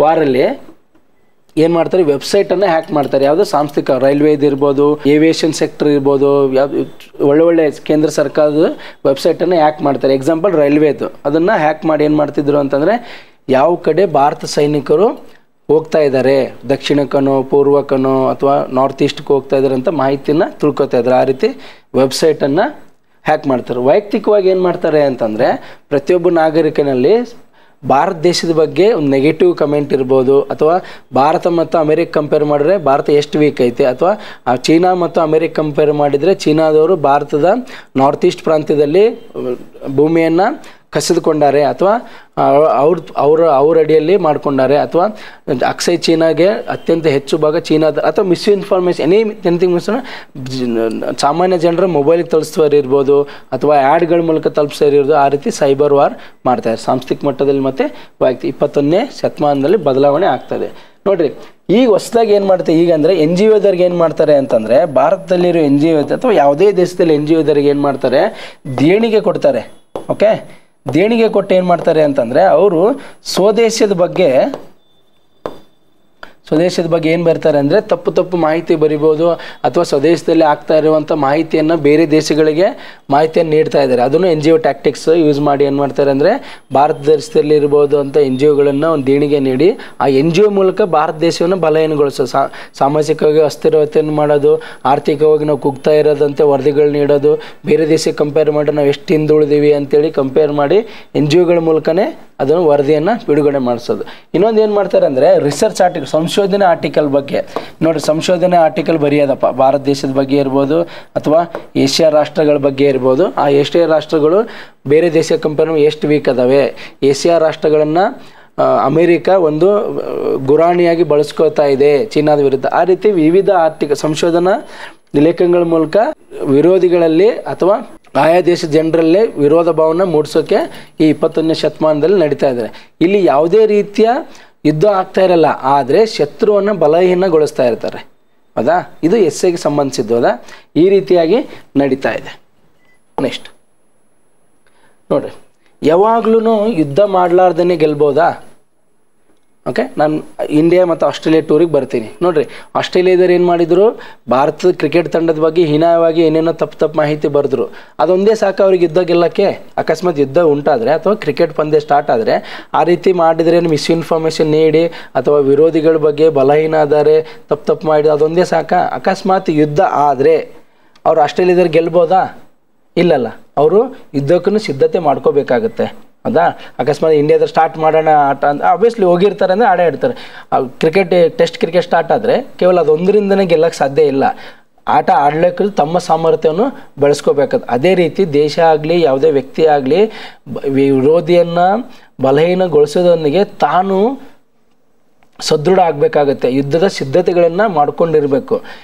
[SPEAKER 1] ವಾರಲ್ಲಿ ಏನು ಮಾಡ್ತಾರೆ, ವೆಬ್ಸೈಟನ್ನು ಹ್ಯಾಕ್ ಮಾಡ್ತಾರೆ. ಯಾವುದು ಸಾಂಸ್ಥಿಕ ರೈಲ್ವೇದು ಇರ್ಬೋದು, ಏವಿಯೇಷನ್ ಸೆಕ್ಟರ್ ಇರ್ಬೋದು, ಯಾವ್ದು ಒಳ್ಳೆ ಕೇಂದ್ರ ಸರ್ಕಾರದ ವೆಬ್ಸೈಟನ್ನು ಹ್ಯಾಕ್ ಮಾಡ್ತಾರೆ. ಎಕ್ಸಾಂಪಲ್ ರೈಲ್ವೇದು, ಅದನ್ನು ಹ್ಯಾಕ್ ಮಾಡಿ ಏನು ಮಾಡ್ತಿದ್ರು ಅಂತಂದರೆ ಯಾವ ಕಡೆ ಭಾರತ ಸೈನಿಕರು ಹೋಗ್ತಾ ಇದ್ದಾರೆ, ದಕ್ಷಿಣಕ್ಕನೋ ಪೂರ್ವಕ್ಕನೋ ಅಥವಾ ನಾರ್ತ್ ಈಸ್ಟ್ಗೆ ಹೋಗ್ತಾ ಇದ್ದಾರೆ ಅಂತ ಮಾಹಿತಿನ ತಿಳ್ಕೊತಾ ಇದ್ದಾರೆ. ಆ ರೀತಿ ವೆಬ್ಸೈಟನ್ನು ಹ್ಯಾಕ್ ಮಾಡ್ತಾರೆ. ವೈಯಕ್ತಿಕವಾಗಿ ಏನು ಮಾಡ್ತಾರೆ ಅಂತಂದರೆ ಪ್ರತಿಯೊಬ್ಬ ನಾಗರಿಕನಲ್ಲಿ ಭಾರತ ದೇಶದ ಬಗ್ಗೆ ಒಂದು ನೆಗೆಟಿವ್ ಕಮೆಂಟ್ ಇರ್ಬೋದು, ಅಥವಾ ಭಾರತ ಮತ್ತು ಅಮೆರಿಕ ಕಂಪೇರ್ ಮಾಡಿದ್ರೆ ಭಾರತ ಎಷ್ಟು ವೀಕ್ ಐತೆ, ಅಥವಾ ಚೀನಾ ಮತ್ತು ಅಮೆರಿಕ ಕಂಪೇರ್ ಮಾಡಿದರೆ ಚೀನಾದವರು ಭಾರತದ ನಾರ್ತ್ ಈಸ್ಟ್ ಪ್ರಾಂತ್ಯದಲ್ಲಿ ಭೂಮಿಯನ್ನು ಕಸಿದುಕೊಂಡಾರೆ, ಅಥವಾ ಅವ್ರ ಅಡಿಯಲ್ಲಿ ಮಾಡ್ಕೊಂಡಾರೆ, ಅಥವಾ ಅಕ್ಸೈ ಚೀನಾಗೆ ಅತ್ಯಂತ ಹೆಚ್ಚು ಭಾಗ ಚೀನಾದ, ಅಥವಾ ಮಿಸ್ಇನ್ಫಾರ್ಮೇಷನ್ ಎನಿಥಿಂಗ್ ಸಾಮಾನ್ಯ ಜನರ ಮೊಬೈಲಿಗೆ ತಲುಪಿಸೋರು ಇರ್ಬೋದು, ಅಥವಾ ಆ್ಯಡ್ಗಳ ಮೂಲಕ ತಲುಪಿಸೋರು ಇರ್ಬೋದು. ಆ ರೀತಿ ಸೈಬರ್ ವಾರ್ ಮಾಡ್ತಾರೆ ಸಾಂಸ್ಥಿಕ ಮಟ್ಟದಲ್ಲಿ. ಮತ್ತು ವೈಯಕ್ತಿಕ 21ನೇ ಶತಮಾನದಲ್ಲಿ ಬದಲಾವಣೆ ಆಗ್ತದೆ. ನೋಡಿರಿ, ಈಗ ಹೊಸದಾಗಿ ಏನು ಮಾಡ್ತಾರೆ ಈಗ ಅಂದರೆ NGOದವ್ರಿಗೆ ಏನು ಮಾಡ್ತಾರೆ ಅಂತಂದರೆ, ಭಾರತದಲ್ಲಿರೋ NGO ಅಥವಾ ಯಾವುದೇ ದೇಶದಲ್ಲಿ NGOದವ್ರಿಗೆ ಏನು ಮಾಡ್ತಾರೆ, ದೇಣಿಗೆ ಕೊಡ್ತಾರೆ. ಓಕೆ, ದೇಣಿಗೆ ಕೊಟ್ಟು ಏನು ಮಾಡ್ತಾರೆ ಅಂತಂದರೆ ಅವರು ಸ್ವದೇಶದ ಬಗ್ಗೆ ಏನು ಬರ್ತಾರೆ ಅಂದರೆ ತಪ್ಪು ಮಾಹಿತಿ ಬರಿಬೋದು, ಅಥವಾ ಸ್ವದೇಶದಲ್ಲಿ ಆಗ್ತಾ ಇರುವಂಥ ಮಾಹಿತಿಯನ್ನು ಬೇರೆ ದೇಶಗಳಿಗೆ ಮಾಹಿತಿಯನ್ನು ನೀಡ್ತಾ ಇದ್ದಾರೆ. ಅದನ್ನು NGO ಟ್ಯಾಕ್ಟಿಕ್ಸ್ ಯೂಸ್ ಮಾಡಿ ಏನು ಮಾಡ್ತಾರೆ ಅಂದರೆ ಭಾರತ ದೇಶದಲ್ಲಿ ಇರ್ಬೋದು ಅಂತ NGOಗಳನ್ನು ಒಂದು ದೇಣಿಗೆ ನೀಡಿ ಆ NGO ಮೂಲಕ ಭಾರತ ದೇಶವನ್ನು ಬಲಹೀನಗೊಳಿಸೋದು, ಸಾಮಾಜಿಕವಾಗಿ ಅಸ್ಥಿರತೆಯನ್ನು ಮಾಡೋದು, ಆರ್ಥಿಕವಾಗಿ ನಾವು ಕುಗ್ತಾ ಇರೋದಂತೆ ವರದಿಗಳು ನೀಡೋದು, ಬೇರೆ ದೇಶಕ್ಕೆ ಕಂಪೇರ್ ಮಾಡಿ ನಾವು ಎಷ್ಟು ಹಿಂದುಳಿದೀವಿ ಅಂತೇಳಿ ಕಂಪೇರ್ ಮಾಡಿ NGOಗಳ ಮೂಲಕನೇ ಅದನ್ನು ವರದಿಯನ್ನು ಬಿಡುಗಡೆ ಮಾಡಿಸೋದು. ಇನ್ನೊಂದು ಏನು ಮಾಡ್ತಾರೆ ಅಂದರೆ ರಿಸರ್ಚ್ ಆರ್ಟಿಕಲ್, ಸಂಶೋಧನೆ ಆರ್ಟಿಕಲ್ ಬಗ್ಗೆ ನೋಡಿರಿ, ಸಂಶೋಧನೆ ಆರ್ಟಿಕಲ್ ಬರೆಯೋದಪ್ಪ ಭಾರತ ದೇಶದ ಬಗ್ಗೆ ಇರ್ಬೋದು, ಅಥವಾ ಏಷ್ಯಾ ರಾಷ್ಟ್ರಗಳ ಬಗ್ಗೆ ಇರ್ಬೋದು. ಆ ಏಷ್ಯಾ ರಾಷ್ಟ್ರಗಳು ಬೇರೆ ದೇಶ ಕಂಪೇರ್ ಎಷ್ಟು ವೀಕ್ ಅದಾವೆ, ಏಷ್ಯಾ ರಾಷ್ಟ್ರಗಳನ್ನು ಅಮೇರಿಕ ಒಂದು ಗುರಾಣಿಯಾಗಿ ಬಳಸ್ಕೋತಾ ಇದೆ ಚೀನಾದ ವಿರುದ್ಧ. ಆ ರೀತಿ ವಿವಿಧ ಸಂಶೋಧನಾ ಲೇಖನಗಳ ಮೂಲಕ ವಿರೋಧಿಗಳಲ್ಲಿ ಅಥವಾ ಆಯಾ ದೇಶದ ಜನರಲ್ಲೇ ವಿರೋಧ ಭಾವನೆ ಮೂಡಿಸೋಕೆ ಈ 21ನೇ ಶತಮಾನದಲ್ಲಿ ನಡೀತಾ ಇದ್ದಾರೆ. ಇಲ್ಲಿ ಯಾವುದೇ ರೀತಿಯ ಯುದ್ಧ ಆಗ್ತಾ ಇರಲ್ಲ, ಆದರೆ ಶತ್ರುವನ್ನು ಬಲಹೀನಗೊಳಿಸ್ತಾ ಇರ್ತಾರೆ. ಹೌದಾ, ಇದು ಎಸ್ಸೆಗೆ ಸಂಬಂಧಿಸಿದ್ದು. ಹೌದಾ, ಈ ರೀತಿಯಾಗಿ ನಡೀತಾ ಇದೆ. ನೆಕ್ಸ್ಟ್ ನೋಡಿರಿ, ಯಾವಾಗ್ಲೂ ಯುದ್ಧ ಮಾಡಲಾರ್ದೇ ಗೆಲ್ಬೋದಾ? ಓಕೆ, ನಾನು ಇಂಡಿಯಾ ಮತ್ತು ಆಸ್ಟ್ರೇಲಿಯಾ ಟೂರಿಗೆ ಬರ್ತೀನಿ. ನೋಡಿರಿ, ಆಸ್ಟ್ರೇಲಿಯಾದವ್ರು ಏನು ಮಾಡಿದರು, ಭಾರತದ ಕ್ರಿಕೆಟ್ ತಂಡದ ಬಗ್ಗೆ ಹೀನಾಯವಾಗಿ ಏನೇನೋ ತಪ್ಪು ಮಾಹಿತಿ ಬರೆದ್ರು. ಅದೊಂದೇ ಸಾಕು ಅವ್ರಿಗೆ ಯುದ್ಧ ಗೆಲ್ಲಕ್ಕೆ. ಅಕಸ್ಮಾತ್ ಯುದ್ಧ ಉಂಟಾದರೆ ಅಥವಾ ಕ್ರಿಕೆಟ್ ಪಂದ್ಯ ಸ್ಟಾರ್ಟ್ ಆದರೆ ಆ ರೀತಿ ಮಾಡಿದರೆ ಮಿಸ್ಇನ್ಫಾರ್ಮೇಷನ್ ನೀಡಿ ಅಥವಾ ವಿರೋಧಿಗಳ ಬಗ್ಗೆ ಬಲಹೀನ ಆದರೆ ತಪ್ಪು ಮಾಡಿ ಅದೊಂದೇ ಸಾಕ? ಅಕಸ್ಮಾತ್ ಯುದ್ಧ ಆದರೆ ಅವ್ರು ಆಸ್ಟ್ರೇಲಿಯಾದವ್ರು ಗೆಲ್ಬೋದಾ? ಇಲ್ಲಲ್ಲ, ಅವರು ಯುದ್ಧಕ್ಕೂ ಸಿದ್ಧತೆ ಮಾಡ್ಕೋಬೇಕಾಗತ್ತೆ. ಹೌದಾ, ಅಕಸ್ಮಾತ್ ಇಂಡಿಯಾದ ಸ್ಟಾರ್ಟ್ ಮಾಡೋಣ ಆಟ ಅಂತ ಆಬ್ವಿಯಸ್ಲಿ ಹೋಗಿರ್ತಾರೆ ಅಂದರೆ ಆಡೇ ಇಡ್ತಾರೆ. ಟೆಸ್ಟ್ ಕ್ರಿಕೆಟ್ ಸ್ಟಾರ್ಟ್ ಆದರೆ ಕೇವಲ ಅದೊಂದರಿಂದನೇ ಗೆಲ್ಲಕ್ಕೆ ಸಾಧ್ಯ ಇಲ್ಲ. ಆಟ ಆಡ್ಲಿಕ್ಕೆ ತಮ್ಮ ಸಾಮರ್ಥ್ಯವನ್ನು ಬೆಳೆಸ್ಕೋಬೇಕಾದ. ಅದೇ ರೀತಿ ದೇಶ ಆಗಲಿ ಯಾವುದೇ ವ್ಯಕ್ತಿ ಆಗಲಿ ವಿರೋಧಿಯನ್ನು ಬಲಹೀನಗೊಳಿಸೋದೊಂದಿಗೆ ತಾನು ಸದೃಢ ಆಗಬೇಕಾಗತ್ತೆ. ಯುದ್ಧದ ಸಿದ್ಧತೆಗಳನ್ನು ಮಾಡ್ಕೊಂಡಿರಬೇಕು.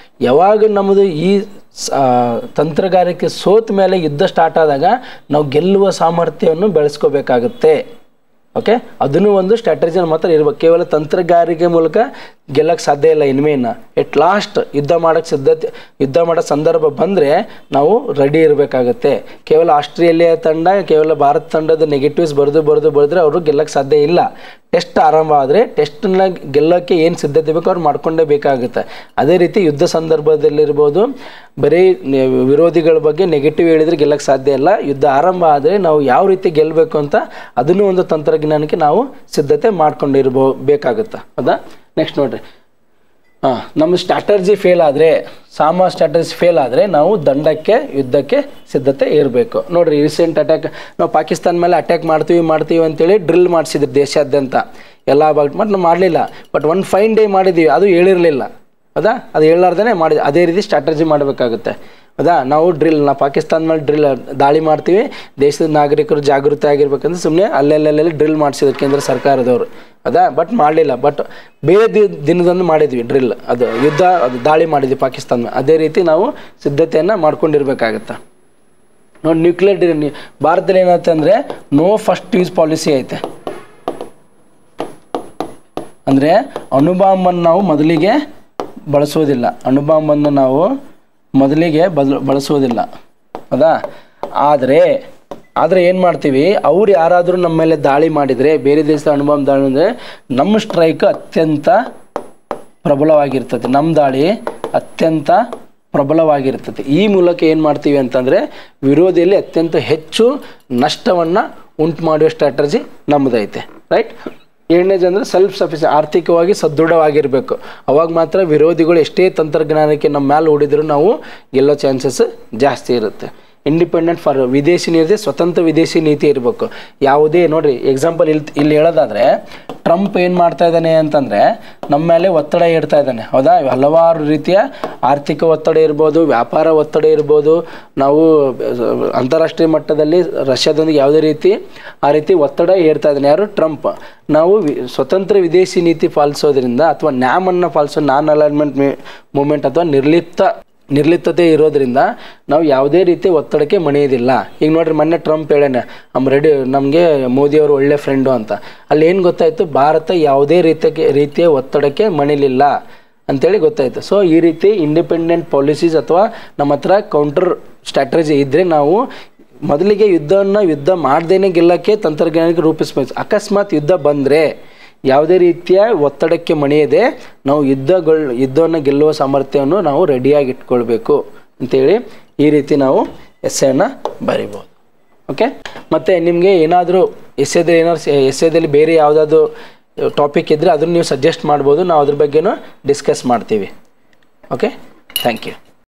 [SPEAKER 1] ಯಾವಾಗ ನಮ್ಮದು ಈ ತಂತ್ರಗಾರಿಕೆ ಸೋತ ಮೇಲೆ ಯುದ್ಧ ಸ್ಟಾರ್ಟ್ ಆದಾಗ ನಾವು ಗೆಲ್ಲುವ ಸಾಮರ್ಥ್ಯವನ್ನು ಬೆಳೆಸ್ಕೋಬೇಕಾಗುತ್ತೆ. ಓಕೆ, ಅದನ್ನು ಒಂದು ಸ್ಟ್ರಾಟಜಿನ ಮಾತ್ರ ಇರ್ಬೇಕು. ಕೇವಲ ತಂತ್ರಗಾರಿಕೆ ಮೂಲಕ ಗೆಲ್ಲಕ್ಕೆ ಸಾಧ್ಯ ಇಲ್ಲ. ಇನ್ಮೇನ ಎಟ್ ಲಾಸ್ಟ್ ಯುದ್ಧ ಮಾಡೋ ಸಂದರ್ಭ ಬಂದರೆ ನಾವು ರೆಡಿ ಇರಬೇಕಾಗತ್ತೆ. ಕೇವಲ ಆಸ್ಟ್ರೇಲಿಯಾ ತಂಡ, ಕೇವಲ ಭಾರತ ತಂಡದ ನೆಗೆಟಿವ್ಸ್ ಬರೆದ್ರೆ ಅವರು ಗೆಲ್ಲಕ್ಕೆ ಸಾಧ್ಯ ಇಲ್ಲ. ಟೆಸ್ಟ್ ಆರಂಭ ಆದರೆ ಟೆಸ್ಟನ್ನ ಗೆಲ್ಲೋಕ್ಕೆ ಏನು ಸಿದ್ಧತೆ ಬೇಕು ಅವ್ರು ಮಾಡ್ಕೊಂಡೇ ಬೇಕಾಗುತ್ತೆ. ಅದೇ ರೀತಿ ಯುದ್ಧ ಸಂದರ್ಭದಲ್ಲಿರ್ಬೋದು, ಬರೀ ವಿರೋಧಿಗಳ ಬಗ್ಗೆ ನೆಗೆಟಿವ್ ಹೇಳಿದರೆ ಗೆಲ್ಲಕ್ಕೆ ಸಾಧ್ಯ ಇಲ್ಲ. ಯುದ್ಧ ಆರಂಭ ಆದರೆ ನಾವು ಯಾವ ರೀತಿ ಗೆಲ್ಲಬೇಕು ಅಂತ ಅದನ್ನು ಒಂದು ತಂತ್ರಜ್ಞಾನಕ್ಕೆ ನಾವು ಸಿದ್ಧತೆ ಬೇಕಾಗುತ್ತೆ. ಹೌದಾ, ನೆಕ್ಸ್ಟ್ ನೋಡಿರಿ, ನಮ್ಮ ಸ್ಟ್ರಾಟರ್ಜಿ ಫೇಲ್ ಆದರೆ, ಸ್ಟ್ರಾಟಜಿ ಫೇಲ್ ಆದರೆ ನಾವು ಯುದ್ಧಕ್ಕೆ ಸಿದ್ಧತೆ ಇರಬೇಕು. ನೋಡಿರಿ, ರೀಸೆಂಟ್ ಅಟ್ಯಾಕ್ ನಾವು ಪಾಕಿಸ್ತಾನ ಮೇಲೆ ಅಟ್ಯಾಕ್ ಮಾಡ್ತೀವಿ ಅಂತೇಳಿ ಡ್ರಿಲ್ ಮಾಡಿಸಿದ್ರು ದೇಶಾದ್ಯಂತ ಎಲ್ಲ ಬಟ್ ನಾವು ಮಾಡಲಿಲ್ಲ. ಬಟ್ ಒಂದು ಫೈನ್ ಡೇ ಮಾಡಿದ್ದೀವಿ, ಅದು ಹೇಳಿರಲಿಲ್ಲ. ಹೌದಾ, ಅದು ಹೇಳಲಾರ್ದೇ ಮಾಡಿದ್ವಿ. ಅದೇ ರೀತಿ ಸ್ಟ್ರಾಟರ್ಜಿ ಮಾಡಬೇಕಾಗುತ್ತೆ. ಹೌದಾ, ನಾವು ಪಾಕಿಸ್ತಾನ ಮೇಲೆ ದಾಳಿ ಮಾಡ್ತೀವಿ, ದೇಶದ ನಾಗರಿಕರು ಜಾಗೃತಿ ಆಗಿರ್ಬೇಕಂದ್ರೆ ಸುಮ್ಮನೆ ಅಲ್ಲೆಲ್ಲೆಲ್ಲಿ ಡ್ರಿಲ್ ಮಾಡಿಸಿದ್ರು ಕೇಂದ್ರ ಸರ್ಕಾರದವರು. ಹೌದಾ, ಬಟ್ ಮಾಡಲಿಲ್ಲ. ಬಟ್ ಬೇರೆ ದಿನದಂದು ಮಾಡಿದ್ವಿ ಡ್ರಿಲ್, ದಾಳಿ ಮಾಡಿದ್ವಿ ಪಾಕಿಸ್ತಾನ ಮೇಲೆ. ಅದೇ ರೀತಿ ನಾವು ಸಿದ್ಧತೆಯನ್ನು ಮಾಡ್ಕೊಂಡಿರ್ಬೇಕಾಗತ್ತೆ. ನೋಡಿ, ನ್ಯೂಕ್ಲಿಯರ್ ಭಾರತದಲ್ಲಿ ಏನಾಗುತ್ತೆ ಅಂದರೆ ನೋ ಫಸ್ಟ್ ಯೂಸ್ ಪಾಲಿಸಿ ಐತೆ. ಅಂದರೆ ಅಣುಬಾಂಬನ್ನು ನಾವು ಮೊದಲಿಗೆ ಬಳಸೋದಿಲ್ಲ, ಅಣುಬಾಂಬನ್ನು ನಾವು ಮೊದಲಿಗೆ ಬಳಸೋದಿಲ್ಲ, ಹೌದಾ? ಆದರೆ ಏನು ಮಾಡ್ತೀವಿ, ಅವ್ರು ಯಾರಾದರೂ ನಮ್ಮ ಮೇಲೆ ದಾಳಿ ಮಾಡಿದರೆ, ಬೇರೆ ದೇಶದ ಅಣುಬಾಂಬ್ ದಾಳಿ ಅಂದರೆ ನಮ್ಮ ಸ್ಟ್ರೈಕ್ ಅತ್ಯಂತ ಪ್ರಬಲವಾಗಿರ್ತದೆ, ನಮ್ಮ ದಾಳಿ ಅತ್ಯಂತ ಪ್ರಬಲವಾಗಿರ್ತದೆ. ಈ ಮೂಲಕ ಏನು ಮಾಡ್ತೀವಿ ಅಂತಂದರೆ ವಿರೋಧಿಯಲ್ಲಿ ಅತ್ಯಂತ ಹೆಚ್ಚು ನಷ್ಟವನ್ನು ಉಂಟು ಮಾಡುವ ಸ್ಟ್ರಾಟಜಿ ನಮ್ಮದೈತೆ, ರೈಟ್? ಎರಡನೇದು ಅಂದರೆ ಸೆಲ್ಫ್ ಸಫಿಷಿಯೆಂಟ್, ಆರ್ಥಿಕವಾಗಿ ಸದೃಢವಾಗಿರಬೇಕು. ಅವಾಗ ಮಾತ್ರ ವಿರೋಧಿಗಳು ಎಷ್ಟೇ ತಂತ್ರಜ್ಞಾನಕ್ಕೆ ನಮ್ಮ ಮೇಲೆ ಹೂಡಿದರೂ ನಾವು ಗೆಲ್ಲೋ ಚಾನ್ಸಸ್ ಜಾಸ್ತಿ ಇರುತ್ತೆ. ಇಂಡಿಪೆಂಡೆಂಟ್ ಫಾರ್ ವಿದೇಶಿ ನೀತಿ, ಸ್ವತಂತ್ರ ವಿದೇಶಿ ನೀತಿ ಇರಬೇಕು. ಯಾವುದೇ ನೋಡಿರಿ, ಎಕ್ಸಾಂಪಲ್ ಇಲ್ಲಿ ಹೇಳೋದಾದರೆ ಟ್ರಂಪ್ ಏನು ಮಾಡ್ತಾ ಇದ್ದಾನೆ ಅಂತಂದರೆ ನಮ್ಮ ಮೇಲೆ ಒತ್ತಡ ಇಡ್ತಾ ಇದ್ದಾನೆ, ಹೌದಾ? ಹಲವಾರು ರೀತಿಯ ಆರ್ಥಿಕ ಒತ್ತಡ ಇರ್ಬೋದು, ವ್ಯಾಪಾರ ಒತ್ತಡ ಇರ್ಬೋದು. ನಾವು ಅಂತಾರಾಷ್ಟ್ರೀಯ ಮಟ್ಟದಲ್ಲಿ ರಷ್ಯಾದೊಂದಿಗೆ ಯಾವುದೇ ರೀತಿ ಆ ರೀತಿ ಒತ್ತಡ ಏರ್ತಾ ಇದ್ದಾನೆ ಯಾರು? ಟ್ರಂಪ್. ನಾವು ಸ್ವತಂತ್ರ ವಿದೇಶಿ ನೀತಿ ಪಾಲಿಸೋದ್ರಿಂದ ಅಥವಾ ನ್ಯಾಮನ್ನು ಪಾಲಿಸೋ ನಾನ್ ಅಲೈನ್ಮೆಂಟ್ ಮೂಮೆಂಟ್ ಅಥವಾ ನಿರ್ಲಿಪ್ತತೆ ಇರೋದ್ರಿಂದ ನಾವು ಯಾವುದೇ ರೀತಿ ಒತ್ತಡಕ್ಕೆ ಮಣಿಯೋದಿಲ್ಲ. ಈಗ ನೋಡ್ರಿ, ಮೊನ್ನೆ ಟ್ರಂಪ್ ಹೇಳೇನೆ ನಮಗೆ ಮೋದಿಯವರು ಒಳ್ಳೆ ಫ್ರೆಂಡು ಅಂತ. ಅಲ್ಲಿ ಏನು ಗೊತ್ತಾಯಿತು? ಭಾರತ ಯಾವುದೇ ರೀತಿಯ ಒತ್ತಡಕ್ಕೆ ಮಣಿಲಿಲ್ಲ ಅಂತೇಳಿ ಗೊತ್ತಾಯಿತು. ಸೊ ಈ ರೀತಿ ಇಂಡಿಪೆಂಡೆಂಟ್ ಪಾಲಿಸೀಸ್ ಅಥವಾ ನಮ್ಮ ಹತ್ರ ಕೌಂಟರ್ ಸ್ಟ್ರಾಟಜಿ ಇದ್ದರೆ ನಾವು ಮೊದಲಿಗೆ ಯುದ್ಧ ಮಾಡ್ದೇನೆ ಗೆಲ್ಲಕ್ಕೆ ತಂತ್ರಜ್ಞಾನಕ್ಕೆ ರೂಪಿಸ್ಬೇಕು. ಅಕಸ್ಮಾತ್ ಯುದ್ಧ ಬಂದರೆ ಯಾವುದೇ ರೀತಿಯ ಒತ್ತಡಕ್ಕೆ ಮಣಿಯದೆ ನಾವು ಯುದ್ಧವನ್ನು ಗೆಲ್ಲುವ ಸಾಮರ್ಥ್ಯವನ್ನು ನಾವು ರೆಡಿಯಾಗಿ ಇಟ್ಕೊಳ್ಬೇಕು ಅಂತೇಳಿ ಈ ರೀತಿ ನಾವು ಎಸ್ಸೆಯನ್ನು ಬರಿಬೋದು. ಓಕೆ, ಮತ್ತು ನಿಮಗೆ ಏನಾದರೂ ಎಸ್ಸೆದಲ್ಲಿ ಬೇರೆ ಯಾವುದಾದ್ರು ಟಾಪಿಕ್ ಇದ್ದರೆ ಅದನ್ನು ನೀವು ಸಜೆಸ್ಟ್ ಮಾಡ್ಬೋದು, ನಾವು ಅದ್ರ ಬಗ್ಗೆನೂ ಡಿಸ್ಕಸ್ ಮಾಡ್ತೀವಿ. Okay, thank you.